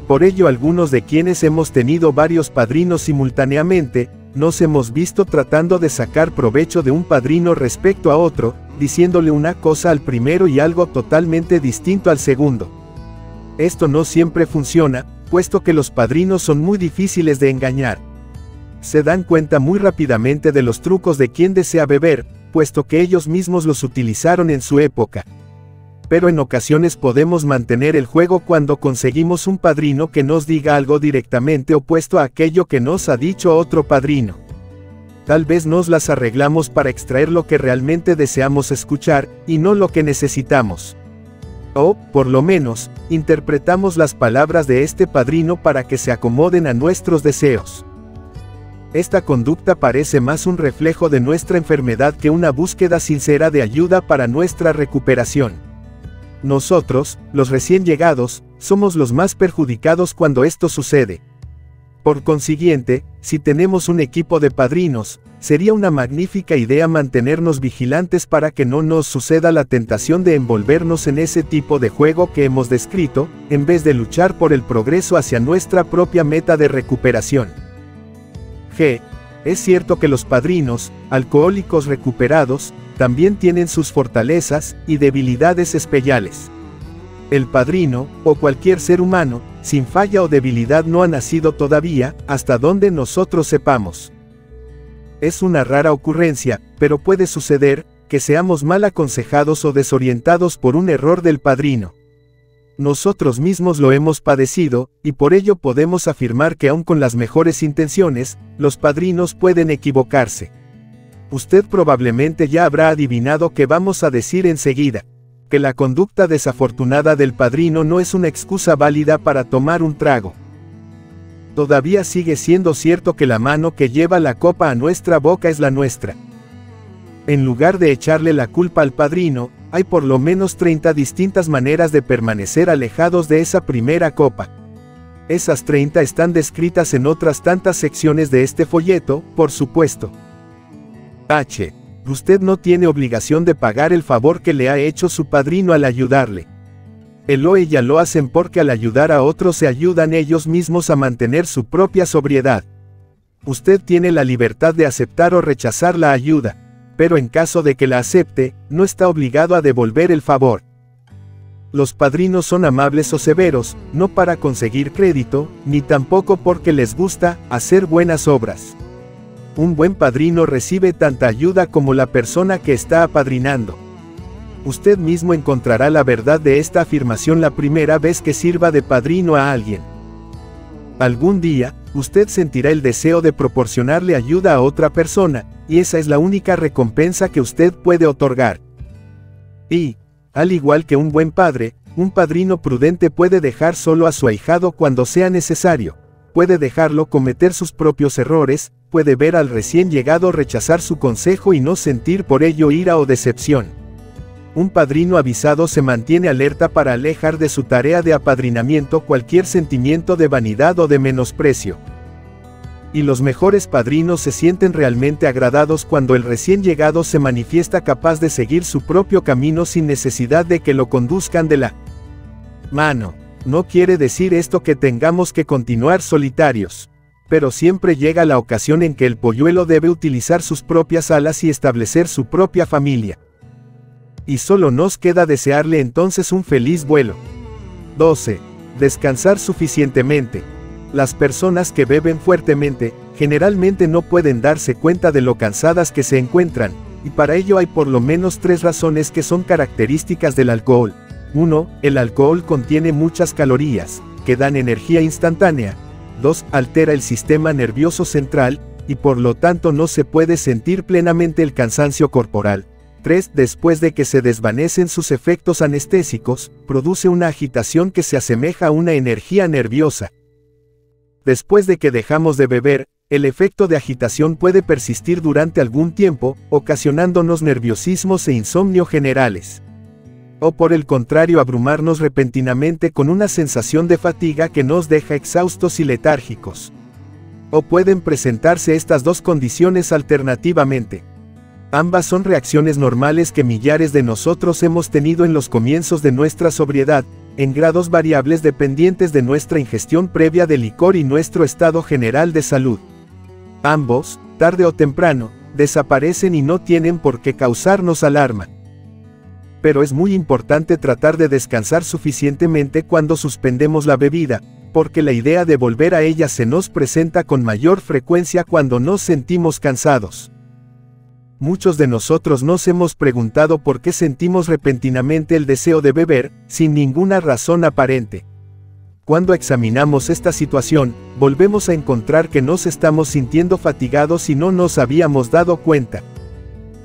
Por ello, algunos de quienes hemos tenido varios padrinos simultáneamente, nos hemos visto tratando de sacar provecho de un padrino respecto a otro, diciéndole una cosa al primero y algo totalmente distinto al segundo. Esto no siempre funciona, puesto que los padrinos son muy difíciles de engañar. Se dan cuenta muy rápidamente de los trucos de quien desea beber, puesto que ellos mismos los utilizaron en su época. Pero en ocasiones podemos mantener el juego cuando conseguimos un padrino que nos diga algo directamente opuesto a aquello que nos ha dicho otro padrino. Tal vez nos las arreglamos para extraer lo que realmente deseamos escuchar, y no lo que necesitamos. O, por lo menos, interpretamos las palabras de este padrino para que se acomoden a nuestros deseos. Esta conducta parece más un reflejo de nuestra enfermedad que una búsqueda sincera de ayuda para nuestra recuperación. Nosotros, los recién llegados, somos los más perjudicados cuando esto sucede. Por consiguiente, si tenemos un equipo de padrinos, sería una magnífica idea mantenernos vigilantes para que no nos suceda la tentación de envolvernos en ese tipo de juego que hemos descrito, en vez de luchar por el progreso hacia nuestra propia meta de recuperación. Es cierto que los padrinos, alcohólicos recuperados, también tienen sus fortalezas y debilidades especiales. El padrino, o cualquier ser humano, sin falla o debilidad no ha nacido todavía, hasta donde nosotros sepamos. Es una rara ocurrencia, pero puede suceder, que seamos mal aconsejados o desorientados por un error del padrino. Nosotros mismos lo hemos padecido, y por ello podemos afirmar que aun con las mejores intenciones, los padrinos pueden equivocarse. Usted probablemente ya habrá adivinado que vamos a decir enseguida, que la conducta desafortunada del padrino no es una excusa válida para tomar un trago. Todavía sigue siendo cierto que la mano que lleva la copa a nuestra boca es la nuestra. En lugar de echarle la culpa al padrino, hay por lo menos 30 distintas maneras de permanecer alejados de esa primera copa. Esas 30 están descritas en otras tantas secciones de este folleto, por supuesto. Usted no tiene obligación de pagar el favor que le ha hecho su padrino al ayudarle. Él o ella lo hacen porque al ayudar a otros se ayudan ellos mismos a mantener su propia sobriedad. Usted tiene la libertad de aceptar o rechazar la ayuda, pero en caso de que la acepte, no está obligado a devolver el favor. Los padrinos son amables o severos, no para conseguir crédito, ni tampoco porque les gusta hacer buenas obras. Un buen padrino recibe tanta ayuda como la persona que está apadrinando. Usted mismo encontrará la verdad de esta afirmación la primera vez que sirva de padrino a alguien. Algún día, usted sentirá el deseo de proporcionarle ayuda a otra persona, y esa es la única recompensa que usted puede otorgar. Y, al igual que un buen padre, un padrino prudente puede dejar solo a su ahijado cuando sea necesario, puede dejarlo cometer sus propios errores, puede ver al recién llegado rechazar su consejo y no sentir por ello ira o decepción. Un padrino avisado se mantiene alerta para alejar de su tarea de apadrinamiento cualquier sentimiento de vanidad o de menosprecio. Y los mejores padrinos se sienten realmente agradados cuando el recién llegado se manifiesta capaz de seguir su propio camino sin necesidad de que lo conduzcan de la mano. No quiere decir esto que tengamos que continuar solitarios. Pero siempre llega la ocasión en que el polluelo debe utilizar sus propias alas y establecer su propia familia. Y solo nos queda desearle entonces un feliz vuelo. 12. Descansar suficientemente. Las personas que beben fuertemente, generalmente no pueden darse cuenta de lo cansadas que se encuentran, y para ello hay por lo menos 3 razones que son características del alcohol. 1. El alcohol contiene muchas calorías, que dan energía instantánea. 2. Altera el sistema nervioso central, y por lo tanto no se puede sentir plenamente el cansancio corporal. 3. Después de que se desvanecen sus efectos anestésicos, produce una agitación que se asemeja a una energía nerviosa. Después de que dejamos de beber, el efecto de agitación puede persistir durante algún tiempo, ocasionándonos nerviosismos e insomnio generales. O por el contrario abrumarnos repentinamente con una sensación de fatiga que nos deja exhaustos y letárgicos. O pueden presentarse estas dos condiciones alternativamente. Ambas son reacciones normales que millares de nosotros hemos tenido en los comienzos de nuestra sobriedad, en grados variables dependientes de nuestra ingestión previa de licor y nuestro estado general de salud. Ambos, tarde o temprano, desaparecen y no tienen por qué causarnos alarma. Pero es muy importante tratar de descansar suficientemente cuando suspendemos la bebida, porque la idea de volver a ella se nos presenta con mayor frecuencia cuando nos sentimos cansados. Muchos de nosotros nos hemos preguntado por qué sentimos repentinamente el deseo de beber, sin ninguna razón aparente. Cuando examinamos esta situación, volvemos a encontrar que nos estamos sintiendo fatigados y no nos habíamos dado cuenta.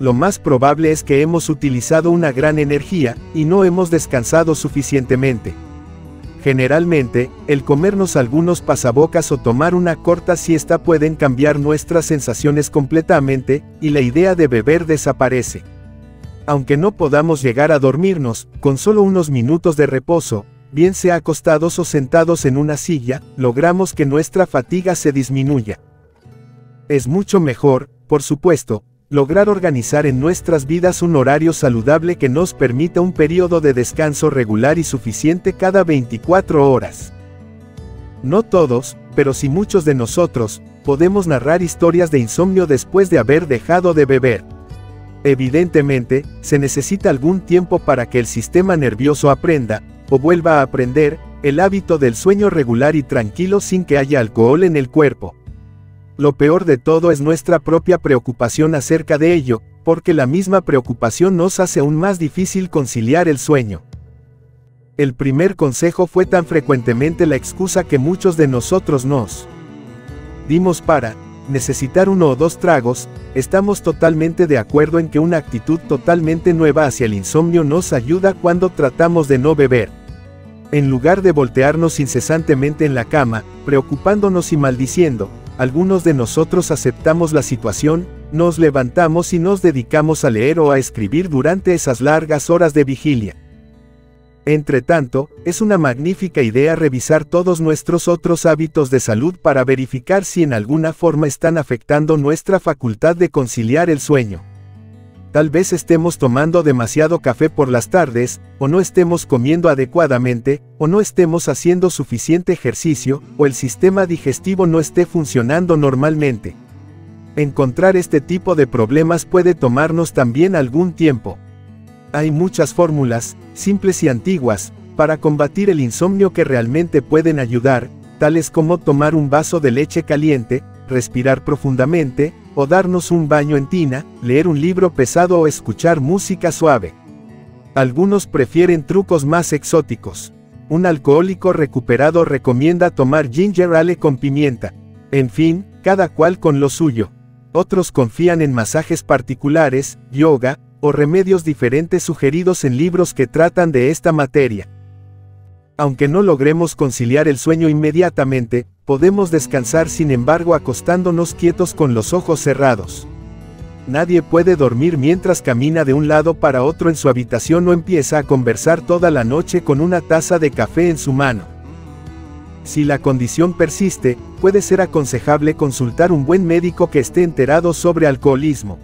Lo más probable es que hemos utilizado una gran energía, y no hemos descansado suficientemente. Generalmente, el comernos algunos pasabocas o tomar una corta siesta pueden cambiar nuestras sensaciones completamente, y la idea de beber desaparece. Aunque no podamos llegar a dormirnos, con solo unos minutos de reposo, bien sea acostados o sentados en una silla, logramos que nuestra fatiga se disminuya. Es mucho mejor, por supuesto, lograr organizar en nuestras vidas un horario saludable que nos permita un periodo de descanso regular y suficiente cada 24 horas. No todos, pero sí muchos de nosotros, podemos narrar historias de insomnio después de haber dejado de beber. Evidentemente, se necesita algún tiempo para que el sistema nervioso aprenda, o vuelva a aprender, el hábito del sueño regular y tranquilo sin que haya alcohol en el cuerpo. Lo peor de todo es nuestra propia preocupación acerca de ello, porque la misma preocupación nos hace aún más difícil conciliar el sueño. El primer consejo fue tan frecuentemente la excusa que muchos de nosotros nos dimos para necesitar 1 o 2 tragos. Estamos totalmente de acuerdo en que una actitud totalmente nueva hacia el insomnio nos ayuda cuando tratamos de no beber. En lugar de voltearnos incesantemente en la cama, preocupándonos y maldiciendo, algunos de nosotros aceptamos la situación, nos levantamos y nos dedicamos a leer o a escribir durante esas largas horas de vigilia. Entretanto, es una magnífica idea revisar todos nuestros otros hábitos de salud para verificar si en alguna forma están afectando nuestra facultad de conciliar el sueño. Tal vez estemos tomando demasiado café por las tardes, o no estemos comiendo adecuadamente, o no estemos haciendo suficiente ejercicio, o el sistema digestivo no esté funcionando normalmente. Encontrar este tipo de problemas puede tomarnos también algún tiempo. Hay muchas fórmulas, simples y antiguas, para combatir el insomnio que realmente pueden ayudar, tales como tomar un vaso de leche caliente, respirar profundamente, o darnos un baño en tina, leer un libro pesado o escuchar música suave. Algunos prefieren trucos más exóticos. Un alcohólico recuperado recomienda tomar ginger ale con pimienta. En fin, cada cual con lo suyo. Otros confían en masajes particulares, yoga, o remedios diferentes sugeridos en libros que tratan de esta materia. Aunque no logremos conciliar el sueño inmediatamente, podemos descansar sin embargo acostándonos quietos con los ojos cerrados. Nadie puede dormir mientras camina de un lado para otro en su habitación o empieza a conversar toda la noche con una taza de café en su mano. Si la condición persiste, puede ser aconsejable consultar un buen médico que esté enterado sobre alcoholismo.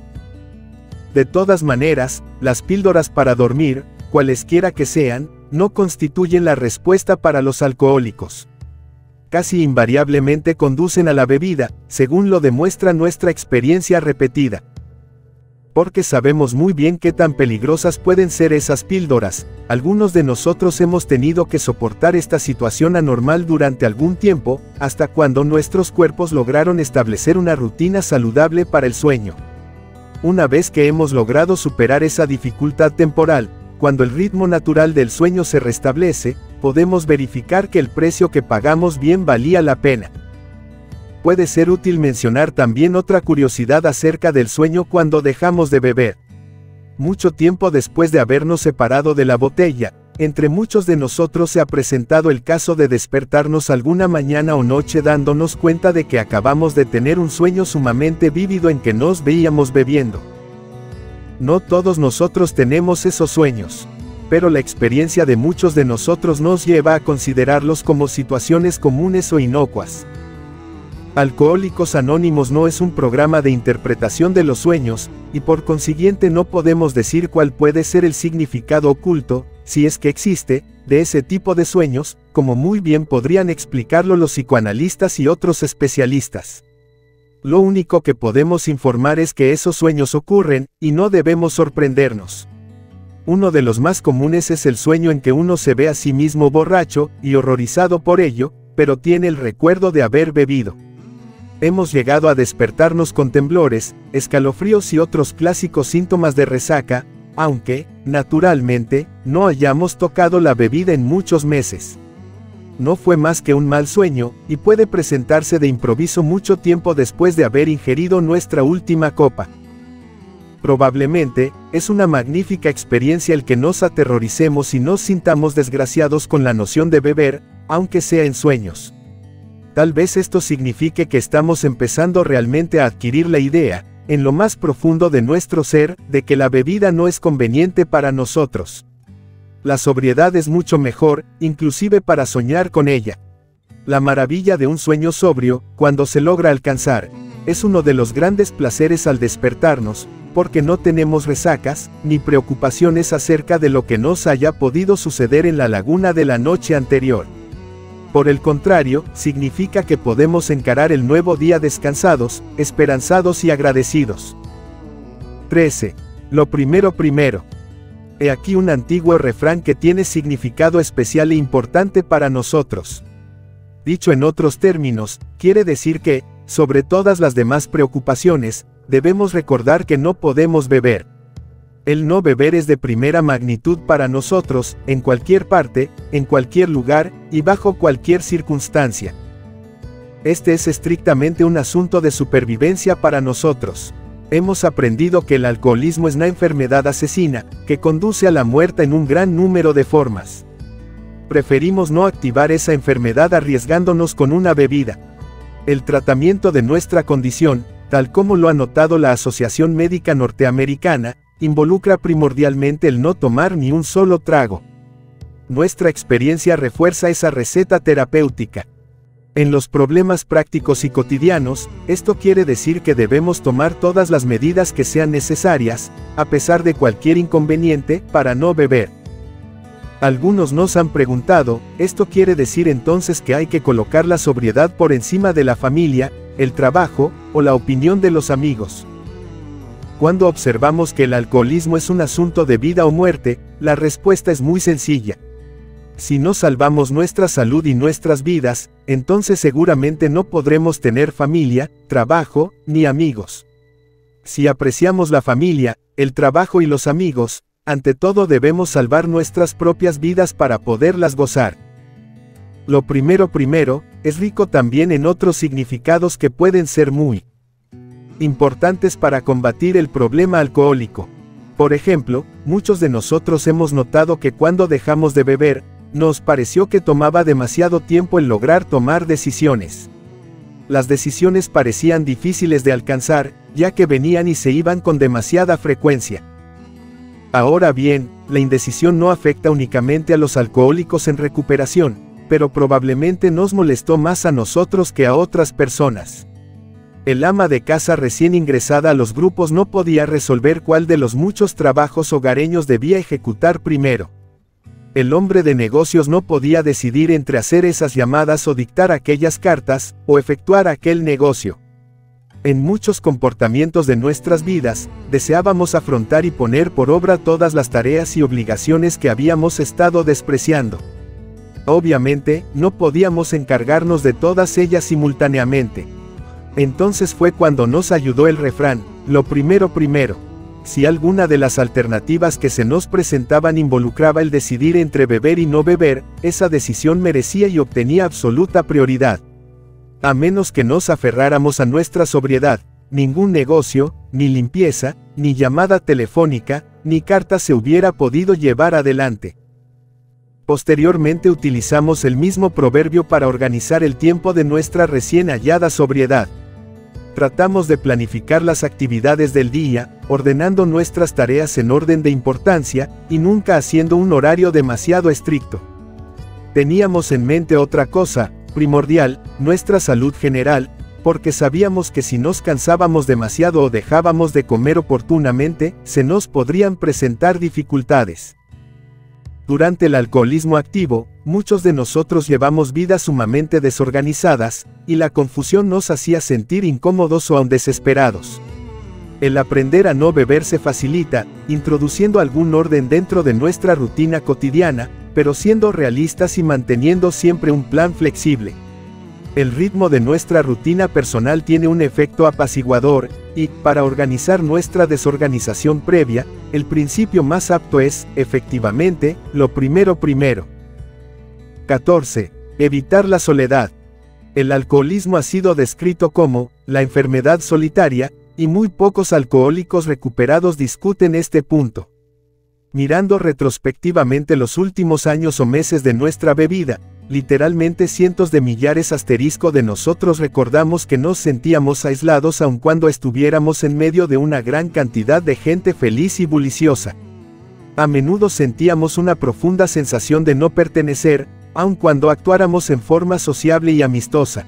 De todas maneras, las píldoras para dormir, cualesquiera que sean, no constituyen la respuesta para los alcohólicos. Casi invariablemente conducen a la bebida, según lo demuestra nuestra experiencia repetida. Porque sabemos muy bien qué tan peligrosas pueden ser esas píldoras, algunos de nosotros hemos tenido que soportar esta situación anormal durante algún tiempo, hasta cuando nuestros cuerpos lograron establecer una rutina saludable para el sueño. Una vez que hemos logrado superar esa dificultad temporal, cuando el ritmo natural del sueño se restablece, podemos verificar que el precio que pagamos bien valía la pena. Puede ser útil mencionar también otra curiosidad acerca del sueño cuando dejamos de beber. Mucho tiempo después de habernos separado de la botella, entre muchos de nosotros se ha presentado el caso de despertarnos alguna mañana o noche dándonos cuenta de que acabamos de tener un sueño sumamente vívido en que nos veíamos bebiendo. No todos nosotros tenemos esos sueños, pero la experiencia de muchos de nosotros nos lleva a considerarlos como situaciones comunes o inocuas. Alcohólicos Anónimos no es un programa de interpretación de los sueños, y por consiguiente no podemos decir cuál puede ser el significado oculto, si es que existe, de ese tipo de sueños, como muy bien podrían explicarlo los psicoanalistas y otros especialistas. Lo único que podemos informar es que esos sueños ocurren, y no debemos sorprendernos. Uno de los más comunes es el sueño en que uno se ve a sí mismo borracho, y horrorizado por ello, pero tiene el recuerdo de haber bebido. Hemos llegado a despertarnos con temblores, escalofríos y otros clásicos síntomas de resaca, aunque, naturalmente, no hayamos tocado la bebida en muchos meses. No fue más que un mal sueño, y puede presentarse de improviso mucho tiempo después de haber ingerido nuestra última copa. Probablemente, es una magnífica experiencia el que nos aterroricemos y nos sintamos desgraciados con la noción de beber, aunque sea en sueños. Tal vez esto signifique que estamos empezando realmente a adquirir la idea, en lo más profundo de nuestro ser, de que la bebida no es conveniente para nosotros. La sobriedad es mucho mejor, inclusive para soñar con ella. La maravilla de un sueño sobrio, cuando se logra alcanzar, es uno de los grandes placeres al despertarnos, porque no tenemos resacas, ni preocupaciones acerca de lo que nos haya podido suceder en la laguna de la noche anterior. Por el contrario, significa que podemos encarar el nuevo día descansados, esperanzados y agradecidos. 13. Lo primero primero. He aquí un antiguo refrán que tiene significado especial e importante para nosotros. Dicho en otros términos, quiere decir que, sobre todas las demás preocupaciones, debemos recordar que no podemos beber. El no beber es de primera magnitud para nosotros, en cualquier parte, en cualquier lugar, y bajo cualquier circunstancia. Este es estrictamente un asunto de supervivencia para nosotros. Hemos aprendido que el alcoholismo es una enfermedad asesina, que conduce a la muerte en un gran número de formas. Preferimos no activar esa enfermedad arriesgándonos con una bebida. El tratamiento de nuestra condición, tal como lo ha notado la Asociación Médica Norteamericana, involucra primordialmente el no tomar ni un solo trago. Nuestra experiencia refuerza esa receta terapéutica. En los problemas prácticos y cotidianos, esto quiere decir que debemos tomar todas las medidas que sean necesarias, a pesar de cualquier inconveniente, para no beber. Algunos nos han preguntado, ¿esto quiere decir entonces que hay que colocar la sobriedad por encima de la familia, el trabajo, o la opinión de los amigos? Cuando observamos que el alcoholismo es un asunto de vida o muerte, la respuesta es muy sencilla. Si no salvamos nuestra salud y nuestras vidas, entonces seguramente no podremos tener familia, trabajo, ni amigos. Si apreciamos la familia, el trabajo y los amigos, ante todo debemos salvar nuestras propias vidas para poderlas gozar. Lo primero primero, es rico también en otros significados que pueden ser muy importantes para combatir el problema alcohólico. Por ejemplo, muchos de nosotros hemos notado que cuando dejamos de beber, nos pareció que tomaba demasiado tiempo en lograr tomar decisiones. Las decisiones parecían difíciles de alcanzar, ya que venían y se iban con demasiada frecuencia. Ahora bien, la indecisión no afecta únicamente a los alcohólicos en recuperación, pero probablemente nos molestó más a nosotros que a otras personas. El ama de casa recién ingresada a los grupos no podía resolver cuál de los muchos trabajos hogareños debía ejecutar primero. El hombre de negocios no podía decidir entre hacer esas llamadas o dictar aquellas cartas, o efectuar aquel negocio. En muchos comportamientos de nuestras vidas, deseábamos afrontar y poner por obra todas las tareas y obligaciones que habíamos estado despreciando. Obviamente, no podíamos encargarnos de todas ellas simultáneamente. Entonces fue cuando nos ayudó el refrán, lo primero primero. Si alguna de las alternativas que se nos presentaban involucraba el decidir entre beber y no beber, esa decisión merecía y obtenía absoluta prioridad. A menos que nos aferráramos a nuestra sobriedad, ningún negocio, ni limpieza, ni llamada telefónica, ni carta se hubiera podido llevar adelante. Posteriormente utilizamos el mismo proverbio para organizar el tiempo de nuestra recién hallada sobriedad. Tratamos de planificar las actividades del día, ordenando nuestras tareas en orden de importancia, y nunca haciendo un horario demasiado estricto. Teníamos en mente otra cosa, primordial, nuestra salud general, porque sabíamos que si nos cansábamos demasiado o dejábamos de comer oportunamente, se nos podrían presentar dificultades. Durante el alcoholismo activo, muchos de nosotros llevamos vidas sumamente desorganizadas, y la confusión nos hacía sentir incómodos o aún desesperados. El aprender a no beber se facilita, introduciendo algún orden dentro de nuestra rutina cotidiana, pero siendo realistas y manteniendo siempre un plan flexible. El ritmo de nuestra rutina personal tiene un efecto apaciguador, y, para organizar nuestra desorganización previa, el principio más apto es, efectivamente, lo primero. 14. Evitar la soledad. El alcoholismo ha sido descrito como la enfermedad solitaria, y muy pocos alcohólicos recuperados discuten este punto. Mirando retrospectivamente los últimos años o meses de nuestra bebida, literalmente cientos de millares de nosotros recordamos que nos sentíamos aislados aun cuando estuviéramos en medio de una gran cantidad de gente feliz y bulliciosa. A menudo sentíamos una profunda sensación de no pertenecer, aun cuando actuáramos en forma sociable y amistosa.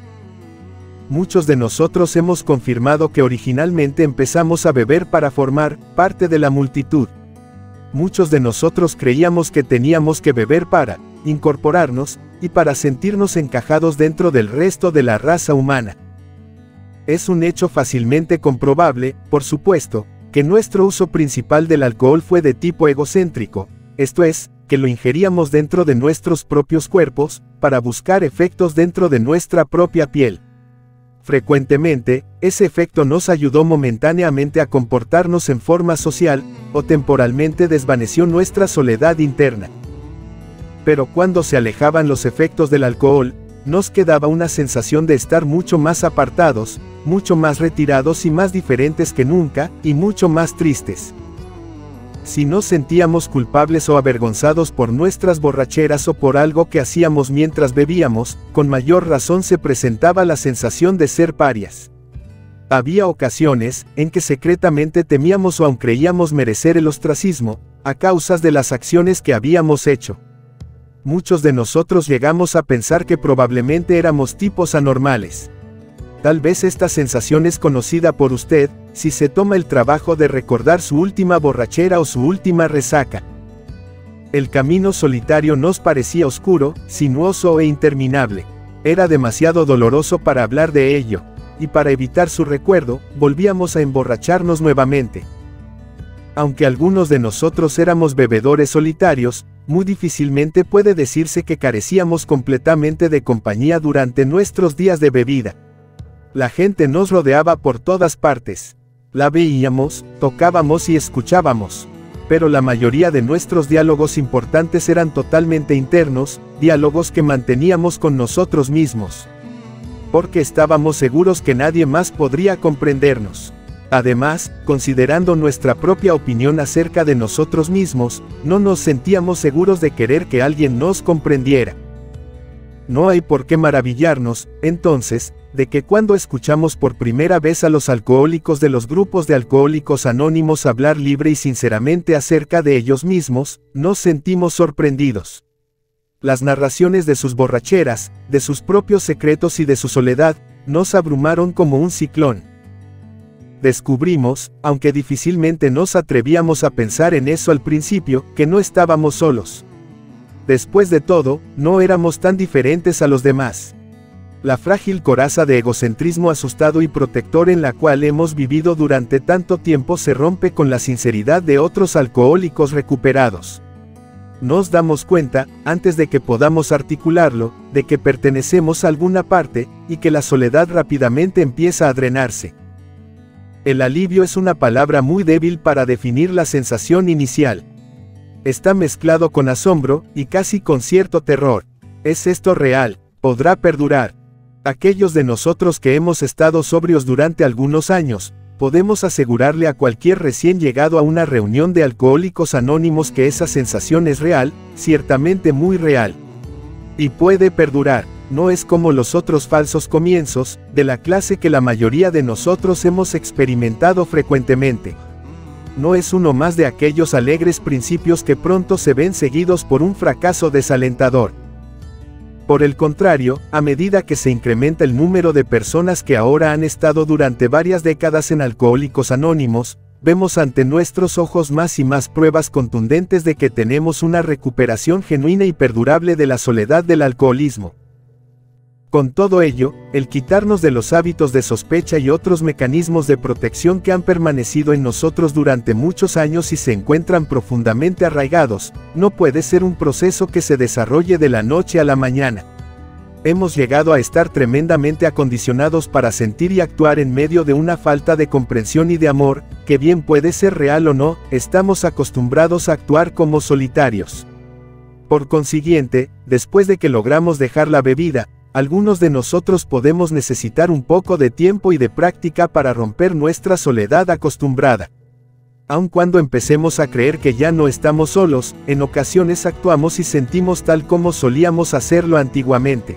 Muchos de nosotros hemos confirmado que originalmente empezamos a beber para formar parte de la multitud. Muchos de nosotros creíamos que teníamos que beber para incorporarnos, y para sentirnos encajados dentro del resto de la raza humana. Es un hecho fácilmente comprobable, por supuesto, que nuestro uso principal del alcohol fue de tipo egocéntrico, esto es, que lo ingeríamos dentro de nuestros propios cuerpos, para buscar efectos dentro de nuestra propia piel. Frecuentemente, ese efecto nos ayudó momentáneamente a comportarnos en forma social, o temporalmente desvaneció nuestra soledad interna. Pero cuando se alejaban los efectos del alcohol, nos quedaba una sensación de estar mucho más apartados, mucho más retirados y más diferentes que nunca, y mucho más tristes. Si nos sentíamos culpables o avergonzados por nuestras borracheras o por algo que hacíamos mientras bebíamos, con mayor razón se presentaba la sensación de ser parias. Había ocasiones en que secretamente temíamos o aún creíamos merecer el ostracismo, a causa de las acciones que habíamos hecho. Muchos de nosotros llegamos a pensar que probablemente éramos tipos anormales. Tal vez esta sensación es conocida por usted, si se toma el trabajo de recordar su última borrachera o su última resaca. El camino solitario nos parecía oscuro, sinuoso e interminable. Era demasiado doloroso para hablar de ello, y para evitar su recuerdo, volvíamos a emborracharnos nuevamente. Aunque algunos de nosotros éramos bebedores solitarios, muy difícilmente puede decirse que carecíamos completamente de compañía durante nuestros días de bebida. La gente nos rodeaba por todas partes. La veíamos, tocábamos y escuchábamos. Pero la mayoría de nuestros diálogos importantes eran totalmente internos, diálogos que manteníamos con nosotros mismos. Porque estábamos seguros que nadie más podría comprendernos. Además, considerando nuestra propia opinión acerca de nosotros mismos, no nos sentíamos seguros de querer que alguien nos comprendiera. No hay por qué maravillarnos, entonces, de que cuando escuchamos por primera vez a los alcohólicos de los grupos de alcohólicos anónimos hablar libre y sinceramente acerca de ellos mismos, nos sentimos sorprendidos. Las narraciones de sus borracheras, de sus propios secretos y de su soledad, nos abrumaron como un ciclón. Descubrimos, aunque difícilmente nos atrevíamos a pensar en eso al principio, que no estábamos solos. Después de todo, no éramos tan diferentes a los demás. La frágil coraza de egocentrismo asustado y protector en la cual hemos vivido durante tanto tiempo se rompe con la sinceridad de otros alcohólicos recuperados. Nos damos cuenta, antes de que podamos articularlo, de que pertenecemos a alguna parte, y que la soledad rápidamente empieza a drenarse. El alivio es una palabra muy débil para definir la sensación inicial. Está mezclado con asombro, y casi con cierto terror. ¿Es esto real? ¿Podrá perdurar? Aquellos de nosotros que hemos estado sobrios durante algunos años, podemos asegurarle a cualquier recién llegado a una reunión de alcohólicos anónimos que esa sensación es real, ciertamente muy real. Y puede perdurar. No es como los otros falsos comienzos, de la clase que la mayoría de nosotros hemos experimentado frecuentemente. No es uno más de aquellos alegres principios que pronto se ven seguidos por un fracaso desalentador. Por el contrario, a medida que se incrementa el número de personas que ahora han estado durante varias décadas en Alcohólicos Anónimos, vemos ante nuestros ojos más y más pruebas contundentes de que tenemos una recuperación genuina y perdurable de la soledad del alcoholismo. Con todo ello, el quitarnos de los hábitos de sospecha y otros mecanismos de protección que han permanecido en nosotros durante muchos años y se encuentran profundamente arraigados, no puede ser un proceso que se desarrolle de la noche a la mañana. Hemos llegado a estar tremendamente acondicionados para sentir y actuar en medio de una falta de comprensión y de amor, que bien puede ser real o no, estamos acostumbrados a actuar como solitarios. Por consiguiente, después de que logramos dejar la bebida, algunos de nosotros podemos necesitar un poco de tiempo y de práctica para romper nuestra soledad acostumbrada. Aun cuando empecemos a creer que ya no estamos solos, en ocasiones actuamos y sentimos tal como solíamos hacerlo antiguamente.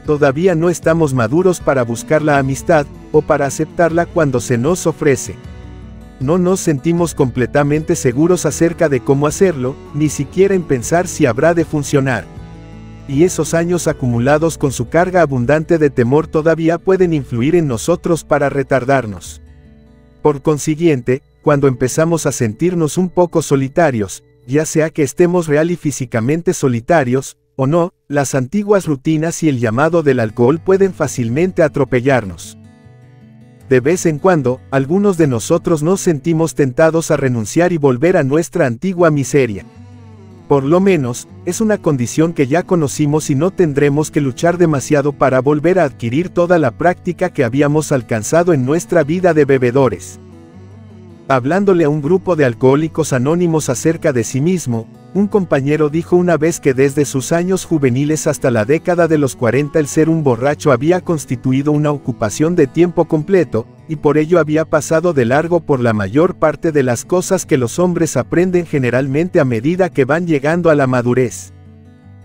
Todavía no estamos maduros para buscar la amistad, o para aceptarla cuando se nos ofrece. No nos sentimos completamente seguros acerca de cómo hacerlo, ni siquiera en pensar si habrá de funcionar. Y esos años acumulados con su carga abundante de temor todavía pueden influir en nosotros para retardarnos. Por consiguiente, cuando empezamos a sentirnos un poco solitarios, ya sea que estemos real y físicamente solitarios, o no, las antiguas rutinas y el llamado del alcohol pueden fácilmente atropellarnos. De vez en cuando, algunos de nosotros nos sentimos tentados a renunciar y volver a nuestra antigua miseria. Por lo menos, es una condición que ya conocimos y no tendremos que luchar demasiado para volver a adquirir toda la práctica que habíamos alcanzado en nuestra vida de bebedores. Hablándole a un grupo de alcohólicos anónimos acerca de sí mismo, un compañero dijo una vez que desde sus años juveniles hasta la década de los 40 el ser un borracho había constituido una ocupación de tiempo completo, y por ello había pasado de largo por la mayor parte de las cosas que los hombres aprenden generalmente a medida que van llegando a la madurez.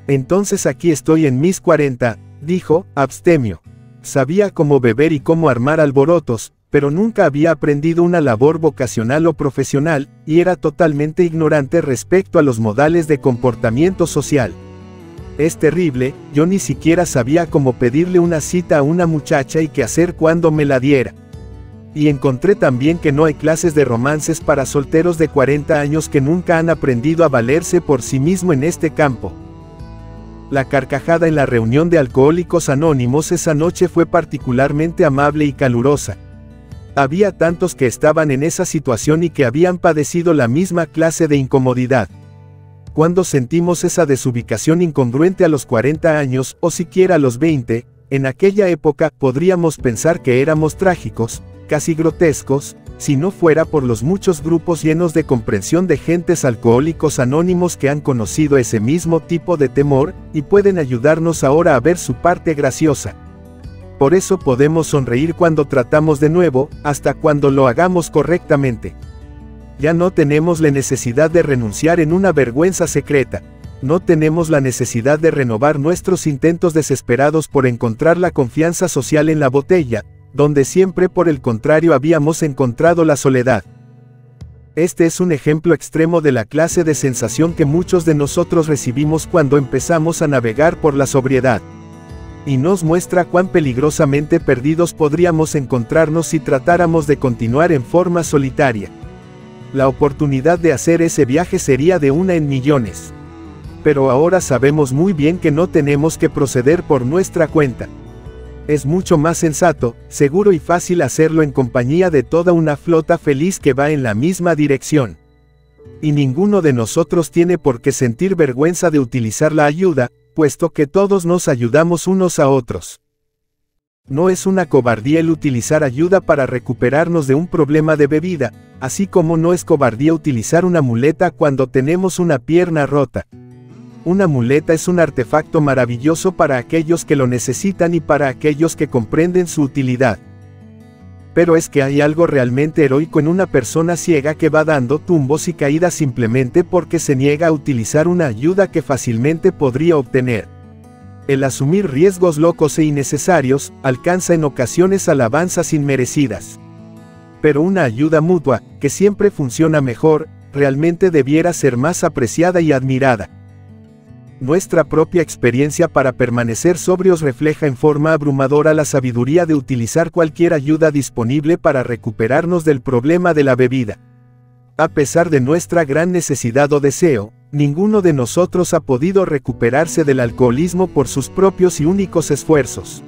Entonces aquí estoy en mis 40, dijo, abstemio. Sabía cómo beber y cómo armar alborotos, pero nunca había aprendido una labor vocacional o profesional, y era totalmente ignorante respecto a los modales de comportamiento social. Es terrible, yo ni siquiera sabía cómo pedirle una cita a una muchacha y qué hacer cuando me la diera. Y encontré también que no hay clases de romances para solteros de 40 años que nunca han aprendido a valerse por sí mismo en este campo. La carcajada en la reunión de Alcohólicos Anónimos esa noche fue particularmente amable y calurosa. Había tantos que estaban en esa situación y que habían padecido la misma clase de incomodidad. Cuando sentimos esa desubicación incongruente a los 40 años, o siquiera a los 20, en aquella época, podríamos pensar que éramos trágicos, casi grotescos, si no fuera por los muchos grupos llenos de comprensión de gentes alcohólicos anónimos que han conocido ese mismo tipo de temor, y pueden ayudarnos ahora a ver su parte graciosa. Por eso podemos sonreír cuando tratamos de nuevo, hasta cuando lo hagamos correctamente. Ya no tenemos la necesidad de renunciar en una vergüenza secreta. No tenemos la necesidad de renovar nuestros intentos desesperados por encontrar la confianza social en la botella, donde siempre por el contrario habíamos encontrado la soledad. Este es un ejemplo extremo de la clase de sensación que muchos de nosotros recibimos cuando empezamos a navegar por la sobriedad. Y nos muestra cuán peligrosamente perdidos podríamos encontrarnos si tratáramos de continuar en forma solitaria. La oportunidad de hacer ese viaje sería de una en millones. Pero ahora sabemos muy bien que no tenemos que proceder por nuestra cuenta. Es mucho más sensato, seguro y fácil hacerlo en compañía de toda una flota feliz que va en la misma dirección. Y ninguno de nosotros tiene por qué sentir vergüenza de utilizar la ayuda, puesto que todos nos ayudamos unos a otros. No es una cobardía el utilizar ayuda para recuperarnos de un problema de bebida, así como no es cobardía utilizar una muleta cuando tenemos una pierna rota. Una muleta es un artefacto maravilloso para aquellos que lo necesitan y para aquellos que comprenden su utilidad. Pero es que hay algo realmente heroico en una persona ciega que va dando tumbos y caídas simplemente porque se niega a utilizar una ayuda que fácilmente podría obtener. El asumir riesgos locos e innecesarios alcanza en ocasiones alabanzas inmerecidas. Pero una ayuda mutua, que siempre funciona mejor, realmente debiera ser más apreciada y admirada. Nuestra propia experiencia para permanecer sobrios refleja en forma abrumadora la sabiduría de utilizar cualquier ayuda disponible para recuperarnos del problema de la bebida. A pesar de nuestra gran necesidad o deseo, ninguno de nosotros ha podido recuperarse del alcoholismo por sus propios y únicos esfuerzos.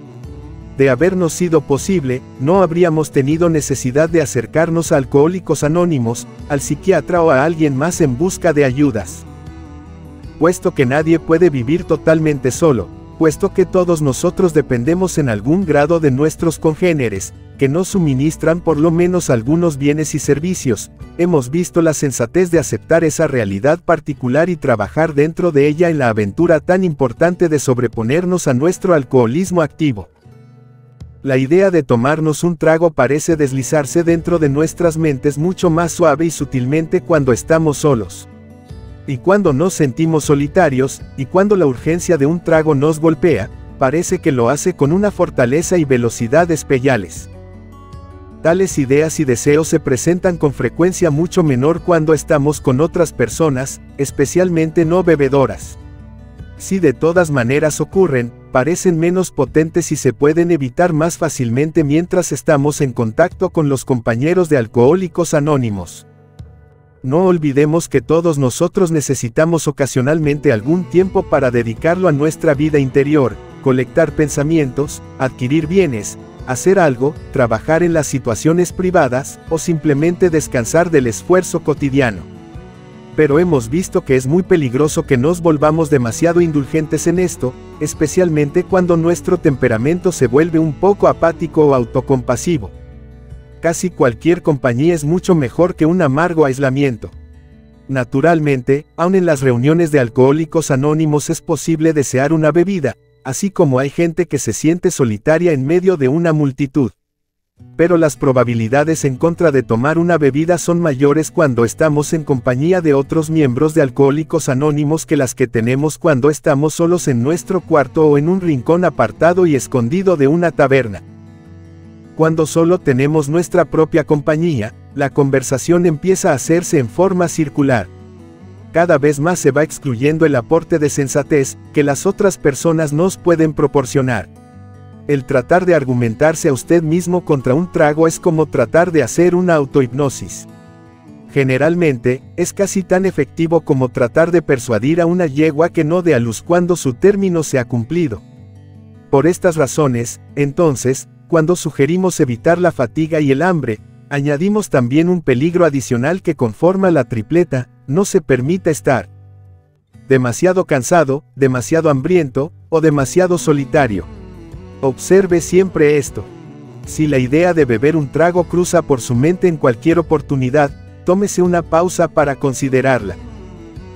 De habernos sido posible, no habríamos tenido necesidad de acercarnos a Alcohólicos Anónimos, al psiquiatra o a alguien más en busca de ayudas. Puesto que nadie puede vivir totalmente solo, puesto que todos nosotros dependemos en algún grado de nuestros congéneres, que nos suministran por lo menos algunos bienes y servicios, hemos visto la sensatez de aceptar esa realidad particular y trabajar dentro de ella en la aventura tan importante de sobreponernos a nuestro alcoholismo activo. La idea de tomarnos un trago parece deslizarse dentro de nuestras mentes mucho más suave y sutilmente cuando estamos solos. Y cuando nos sentimos solitarios, y cuando la urgencia de un trago nos golpea, parece que lo hace con una fortaleza y velocidad especiales. Tales ideas y deseos se presentan con frecuencia mucho menor cuando estamos con otras personas, especialmente no bebedoras. Si de todas maneras ocurren, parecen menos potentes y se pueden evitar más fácilmente mientras estamos en contacto con los compañeros de Alcohólicos Anónimos. No olvidemos que todos nosotros necesitamos ocasionalmente algún tiempo para dedicarlo a nuestra vida interior, colectar pensamientos, adquirir bienes, hacer algo, trabajar en las situaciones privadas, o simplemente descansar del esfuerzo cotidiano. Pero hemos visto que es muy peligroso que nos volvamos demasiado indulgentes en esto, especialmente cuando nuestro temperamento se vuelve un poco apático o autocompasivo. Casi cualquier compañía es mucho mejor que un amargo aislamiento. Naturalmente, aun en las reuniones de Alcohólicos Anónimos es posible desear una bebida, así como hay gente que se siente solitaria en medio de una multitud. Pero las probabilidades en contra de tomar una bebida son mayores cuando estamos en compañía de otros miembros de Alcohólicos Anónimos que las que tenemos cuando estamos solos en nuestro cuarto o en un rincón apartado y escondido de una taberna. Cuando solo tenemos nuestra propia compañía, la conversación empieza a hacerse en forma circular. Cada vez más se va excluyendo el aporte de sensatez que las otras personas nos pueden proporcionar. El tratar de argumentarse a usted mismo contra un trago es como tratar de hacer una autohipnosis. Generalmente, es casi tan efectivo como tratar de persuadir a una yegua que no dé a luz cuando su término se ha cumplido. Por estas razones, entonces, cuando sugerimos evitar la fatiga y el hambre, añadimos también un peligro adicional que conforma la tripleta: no se permita estar demasiado cansado, demasiado hambriento, o demasiado solitario. Observe siempre esto. Si la idea de beber un trago cruza por su mente en cualquier oportunidad, tómese una pausa para considerarla.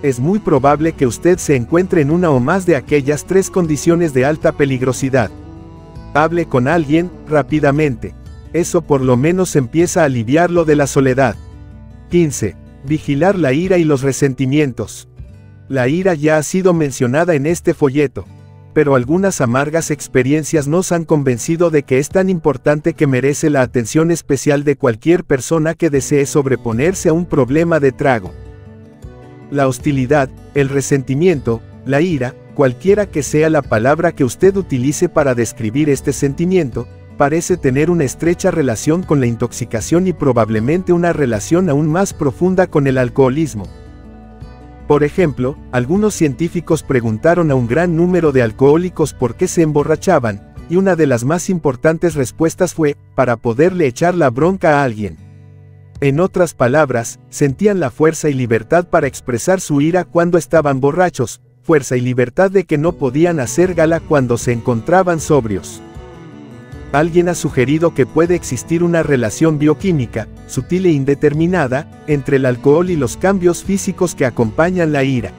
Es muy probable que usted se encuentre en una o más de aquellas tres condiciones de alta peligrosidad. Hable con alguien, rápidamente. Eso por lo menos empieza a aliviarlo de la soledad. 15. Vigilar la ira y los resentimientos. La ira ya ha sido mencionada en este folleto. Pero algunas amargas experiencias nos han convencido de que es tan importante que merece la atención especial de cualquier persona que desee sobreponerse a un problema de trago. La hostilidad, el resentimiento, la ira, cualquiera que sea la palabra que usted utilice para describir este sentimiento, parece tener una estrecha relación con la intoxicación y probablemente una relación aún más profunda con el alcoholismo. Por ejemplo, algunos científicos preguntaron a un gran número de alcohólicos por qué se emborrachaban, y una de las más importantes respuestas fue, para poderle echar la bronca a alguien. En otras palabras, sentían la fuerza y libertad para expresar su ira cuando estaban borrachos, fuerza y libertad de que no podían hacer gala cuando se encontraban sobrios. Alguien ha sugerido que puede existir una relación bioquímica, sutil e indeterminada, entre el alcohol y los cambios físicos que acompañan la ira.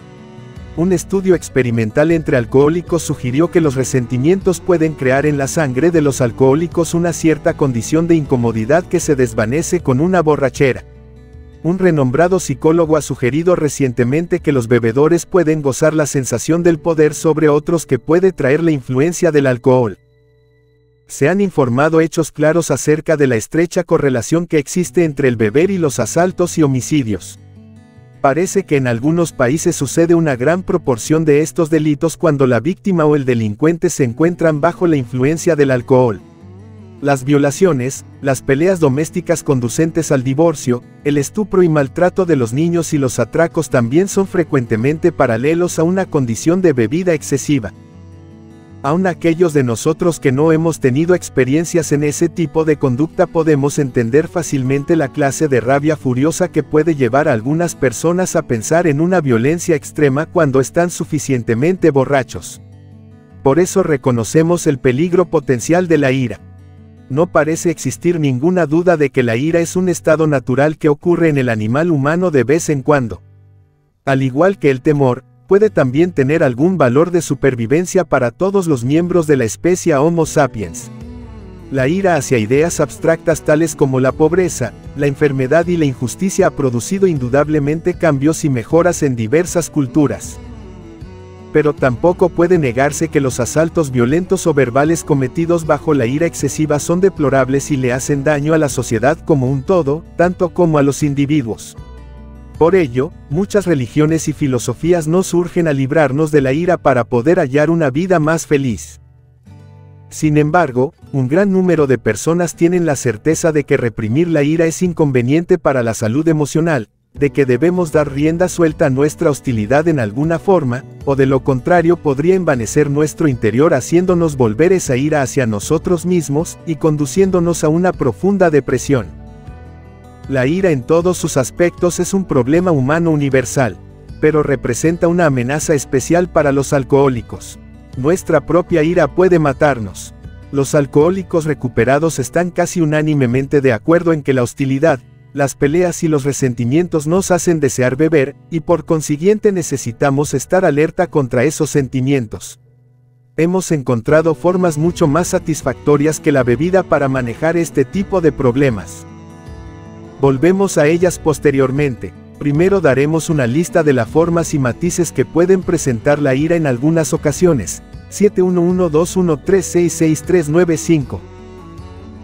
Un estudio experimental entre alcohólicos sugirió que los resentimientos pueden crear en la sangre de los alcohólicos una cierta condición de incomodidad que se desvanece con una borrachera. Un renombrado psicólogo ha sugerido recientemente que los bebedores pueden gozar la sensación del poder sobre otros que puede traer la influencia del alcohol. Se han informado hechos claros acerca de la estrecha correlación que existe entre el beber y los asaltos y homicidios. Parece que en algunos países sucede una gran proporción de estos delitos cuando la víctima o el delincuente se encuentran bajo la influencia del alcohol. Las violaciones, las peleas domésticas conducentes al divorcio, el estupro y maltrato de los niños y los atracos también son frecuentemente paralelos a una condición de bebida excesiva. Aun aquellos de nosotros que no hemos tenido experiencias en ese tipo de conducta podemos entender fácilmente la clase de rabia furiosa que puede llevar a algunas personas a pensar en una violencia extrema cuando están suficientemente borrachos. Por eso reconocemos el peligro potencial de la ira. No parece existir ninguna duda de que la ira es un estado natural que ocurre en el animal humano de vez en cuando. Al igual que el temor, puede también tener algún valor de supervivencia para todos los miembros de la especie Homo sapiens. La ira hacia ideas abstractas tales como la pobreza, la enfermedad y la injusticia ha producido indudablemente cambios y mejoras en diversas culturas. Pero tampoco puede negarse que los asaltos violentos o verbales cometidos bajo la ira excesiva son deplorables y le hacen daño a la sociedad como un todo, tanto como a los individuos. Por ello, muchas religiones y filosofías nos surgen a librarnos de la ira para poder hallar una vida más feliz. Sin embargo, un gran número de personas tienen la certeza de que reprimir la ira es inconveniente para la salud emocional, de que debemos dar rienda suelta a nuestra hostilidad en alguna forma, o de lo contrario podría envanecer nuestro interior haciéndonos volver esa ira hacia nosotros mismos, y conduciéndonos a una profunda depresión. La ira en todos sus aspectos es un problema humano universal, pero representa una amenaza especial para los alcohólicos. Nuestra propia ira puede matarnos. Los alcohólicos recuperados están casi unánimemente de acuerdo en que la hostilidad, las peleas y los resentimientos nos hacen desear beber, y por consiguiente necesitamos estar alerta contra esos sentimientos. Hemos encontrado formas mucho más satisfactorias que la bebida para manejar este tipo de problemas. Volvemos a ellas posteriormente. Primero daremos una lista de las formas y matices que pueden presentar la ira en algunas ocasiones. 71121366395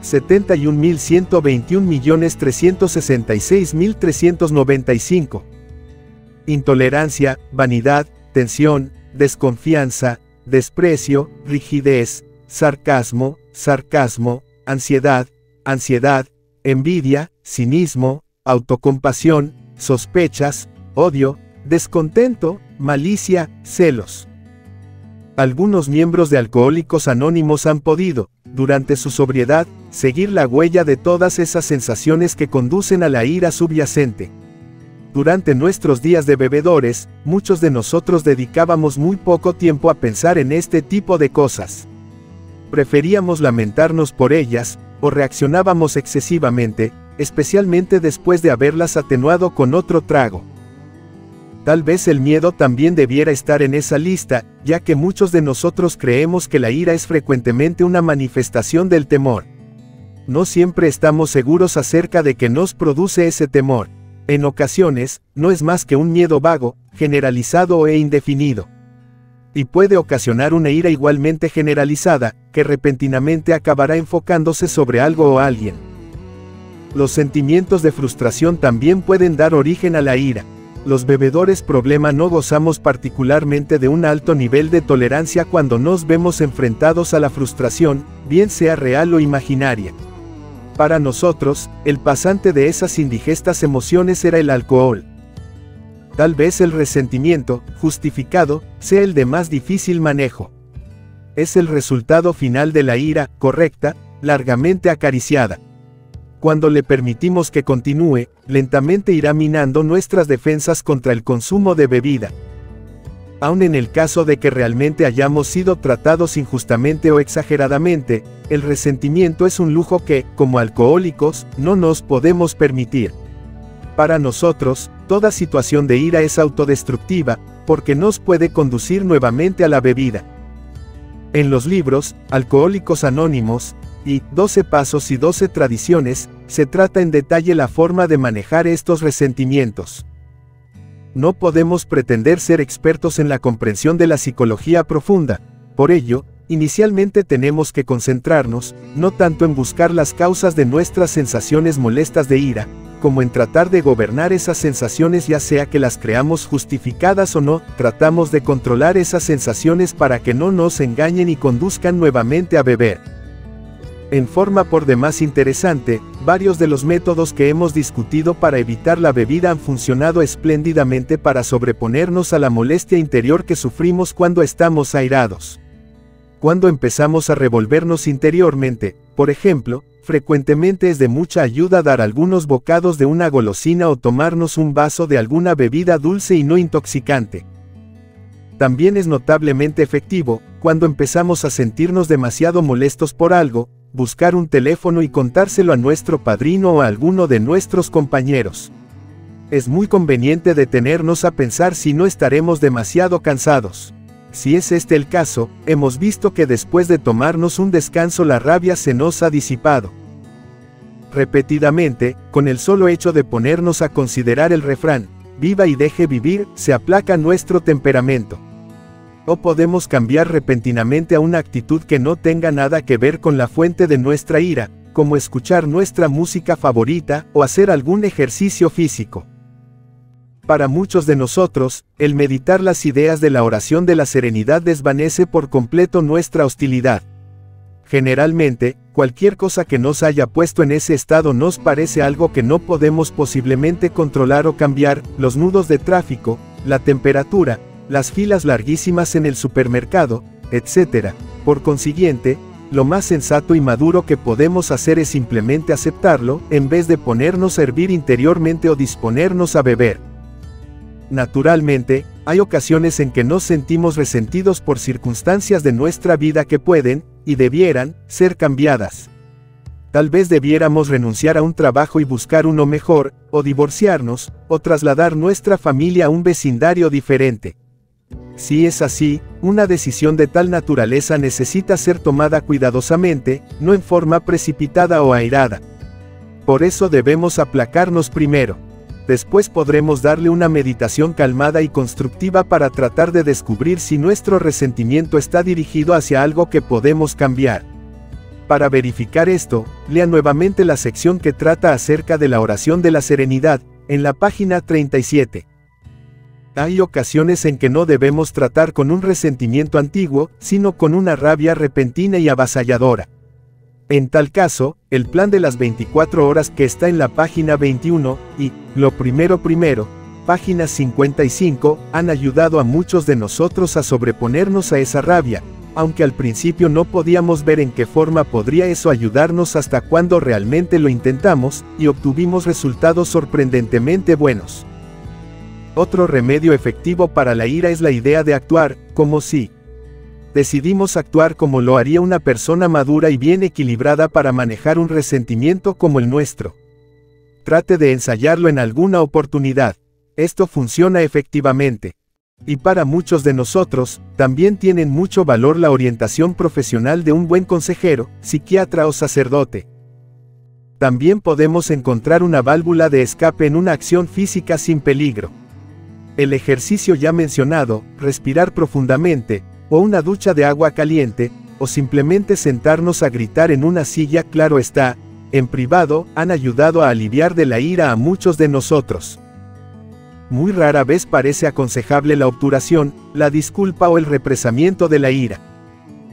71.121.366.395 Intolerancia, vanidad, tensión, desconfianza, desprecio, rigidez, sarcasmo, ansiedad, envidia, cinismo, autocompasión, sospechas, odio, descontento, malicia, celos. Algunos miembros de Alcohólicos Anónimos han podido, durante su sobriedad, seguir la huella de todas esas sensaciones que conducen a la ira subyacente. Durante nuestros días de bebedores, muchos de nosotros dedicábamos muy poco tiempo a pensar en este tipo de cosas. Preferíamos lamentarnos por ellas, o reaccionábamos excesivamente, especialmente después de haberlas atenuado con otro trago. Tal vez el miedo también debiera estar en esa lista, ya que muchos de nosotros creemos que la ira es frecuentemente una manifestación del temor. No siempre estamos seguros acerca de qué nos produce ese temor. En ocasiones, no es más que un miedo vago, generalizado e indefinido. Y puede ocasionar una ira igualmente generalizada, que repentinamente acabará enfocándose sobre algo o alguien. Los sentimientos de frustración también pueden dar origen a la ira. Los bebedores problema no gozamos particularmente de un alto nivel de tolerancia cuando nos vemos enfrentados a la frustración, bien sea real o imaginaria. Para nosotros, el pasante de esas indigestas emociones era el alcohol. Tal vez el resentimiento, justificado, sea el de más difícil manejo. Es el resultado final de la ira, correcta, largamente acariciada. Cuando le permitimos que continúe, lentamente irá minando nuestras defensas contra el consumo de bebida. Aun en el caso de que realmente hayamos sido tratados injustamente o exageradamente, el resentimiento es un lujo que, como alcohólicos, no nos podemos permitir. Para nosotros, toda situación de ira es autodestructiva, porque nos puede conducir nuevamente a la bebida. En los libros, Alcohólicos Anónimos, y 12 Pasos y 12 Tradiciones, se trata en detalle la forma de manejar estos resentimientos. No podemos pretender ser expertos en la comprensión de la psicología profunda, por ello, inicialmente tenemos que concentrarnos, no tanto en buscar las causas de nuestras sensaciones molestas de ira, como en tratar de gobernar esas sensaciones, ya sea que las creamos justificadas o no, tratamos de controlar esas sensaciones para que no nos engañen y conduzcan nuevamente a beber. En forma por demás interesante, varios de los métodos que hemos discutido para evitar la bebida han funcionado espléndidamente para sobreponernos a la molestia interior que sufrimos cuando estamos airados. Cuando empezamos a revolvernos interiormente, por ejemplo, frecuentemente es de mucha ayuda dar algunos bocados de una golosina o tomarnos un vaso de alguna bebida dulce y no intoxicante. También es notablemente efectivo, cuando empezamos a sentirnos demasiado molestos por algo, buscar un teléfono y contárselo a nuestro padrino o a alguno de nuestros compañeros. Es muy conveniente detenernos a pensar si no estaremos demasiado cansados. Si es este el caso, hemos visto que después de tomarnos un descanso la rabia se nos ha disipado. Repetidamente, con el solo hecho de ponernos a considerar el refrán, viva y deje vivir, se aplaca nuestro temperamento. O podemos cambiar repentinamente a una actitud que no tenga nada que ver con la fuente de nuestra ira, como escuchar nuestra música favorita o hacer algún ejercicio físico. Para muchos de nosotros, el meditar las ideas de la oración de la serenidad desvanece por completo nuestra hostilidad. Generalmente, cualquier cosa que nos haya puesto en ese estado nos parece algo que no podemos posiblemente controlar o cambiar: los nudos de tráfico, la temperatura, las filas larguísimas en el supermercado, etc. Por consiguiente, lo más sensato y maduro que podemos hacer es simplemente aceptarlo, en vez de ponernos a hervir interiormente o disponernos a beber. Naturalmente, hay ocasiones en que nos sentimos resentidos por circunstancias de nuestra vida que pueden, y debieran, ser cambiadas. Tal vez debiéramos renunciar a un trabajo y buscar uno mejor, o divorciarnos, o trasladar nuestra familia a un vecindario diferente. Si es así, una decisión de tal naturaleza necesita ser tomada cuidadosamente, no en forma precipitada o airada. Por eso debemos aplacarnos primero. Después podremos darle una meditación calmada y constructiva para tratar de descubrir si nuestro resentimiento está dirigido hacia algo que podemos cambiar. Para verificar esto, lea nuevamente la sección que trata acerca de la oración de la serenidad, en la página 37. Hay ocasiones en que no debemos tratar con un resentimiento antiguo, sino con una rabia repentina y avasalladora. En tal caso, el plan de las 24 horas que está en la página 21, y, lo primero, página 55, han ayudado a muchos de nosotros a sobreponernos a esa rabia, aunque al principio no podíamos ver en qué forma podría eso ayudarnos hasta cuando realmente lo intentamos, y obtuvimos resultados sorprendentemente buenos. Otro remedio efectivo para la ira es la idea de actuar, como si decidimos actuar como lo haría una persona madura y bien equilibrada para manejar un resentimiento como el nuestro. Trate de ensayarlo en alguna oportunidad. Esto funciona efectivamente. Y para muchos de nosotros, también tienen mucho valor la orientación profesional de un buen consejero, psiquiatra o sacerdote. También podemos encontrar una válvula de escape en una acción física sin peligro. El ejercicio ya mencionado, respirar profundamente, o una ducha de agua caliente, o simplemente sentarnos a gritar en una silla, claro está, en privado, han ayudado a aliviar de la ira a muchos de nosotros. Muy rara vez parece aconsejable la obturación, la disculpa o el represamiento de la ira.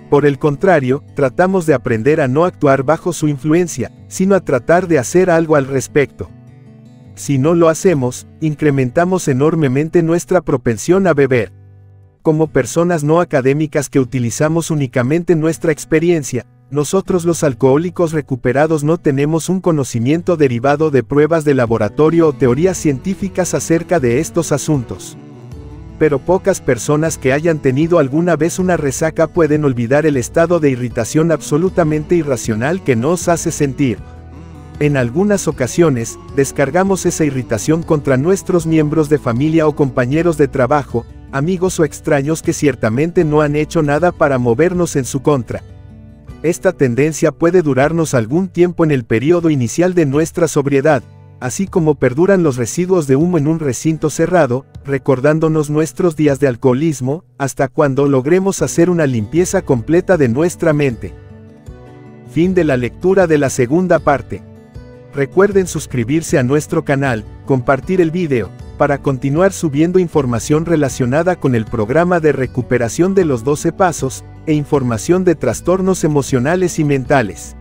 Por el contrario, tratamos de aprender a no actuar bajo su influencia, sino a tratar de hacer algo al respecto. Si no lo hacemos, incrementamos enormemente nuestra propensión a beber. Como personas no académicas que utilizamos únicamente nuestra experiencia, nosotros los alcohólicos recuperados no tenemos un conocimiento derivado de pruebas de laboratorio o teorías científicas acerca de estos asuntos. Pero pocas personas que hayan tenido alguna vez una resaca pueden olvidar el estado de irritación absolutamente irracional que nos hace sentir. En algunas ocasiones, descargamos esa irritación contra nuestros miembros de familia o compañeros de trabajo, amigos o extraños que ciertamente no han hecho nada para movernos en su contra. Esta tendencia puede durarnos algún tiempo en el periodo inicial de nuestra sobriedad, así como perduran los residuos de humo en un recinto cerrado, recordándonos nuestros días de alcoholismo, hasta cuando logremos hacer una limpieza completa de nuestra mente. Fin de la lectura de la segunda parte. Recuerden suscribirse a nuestro canal, compartir el video, para continuar subiendo información relacionada con el programa de recuperación de los 12 pasos, e información de trastornos emocionales y mentales.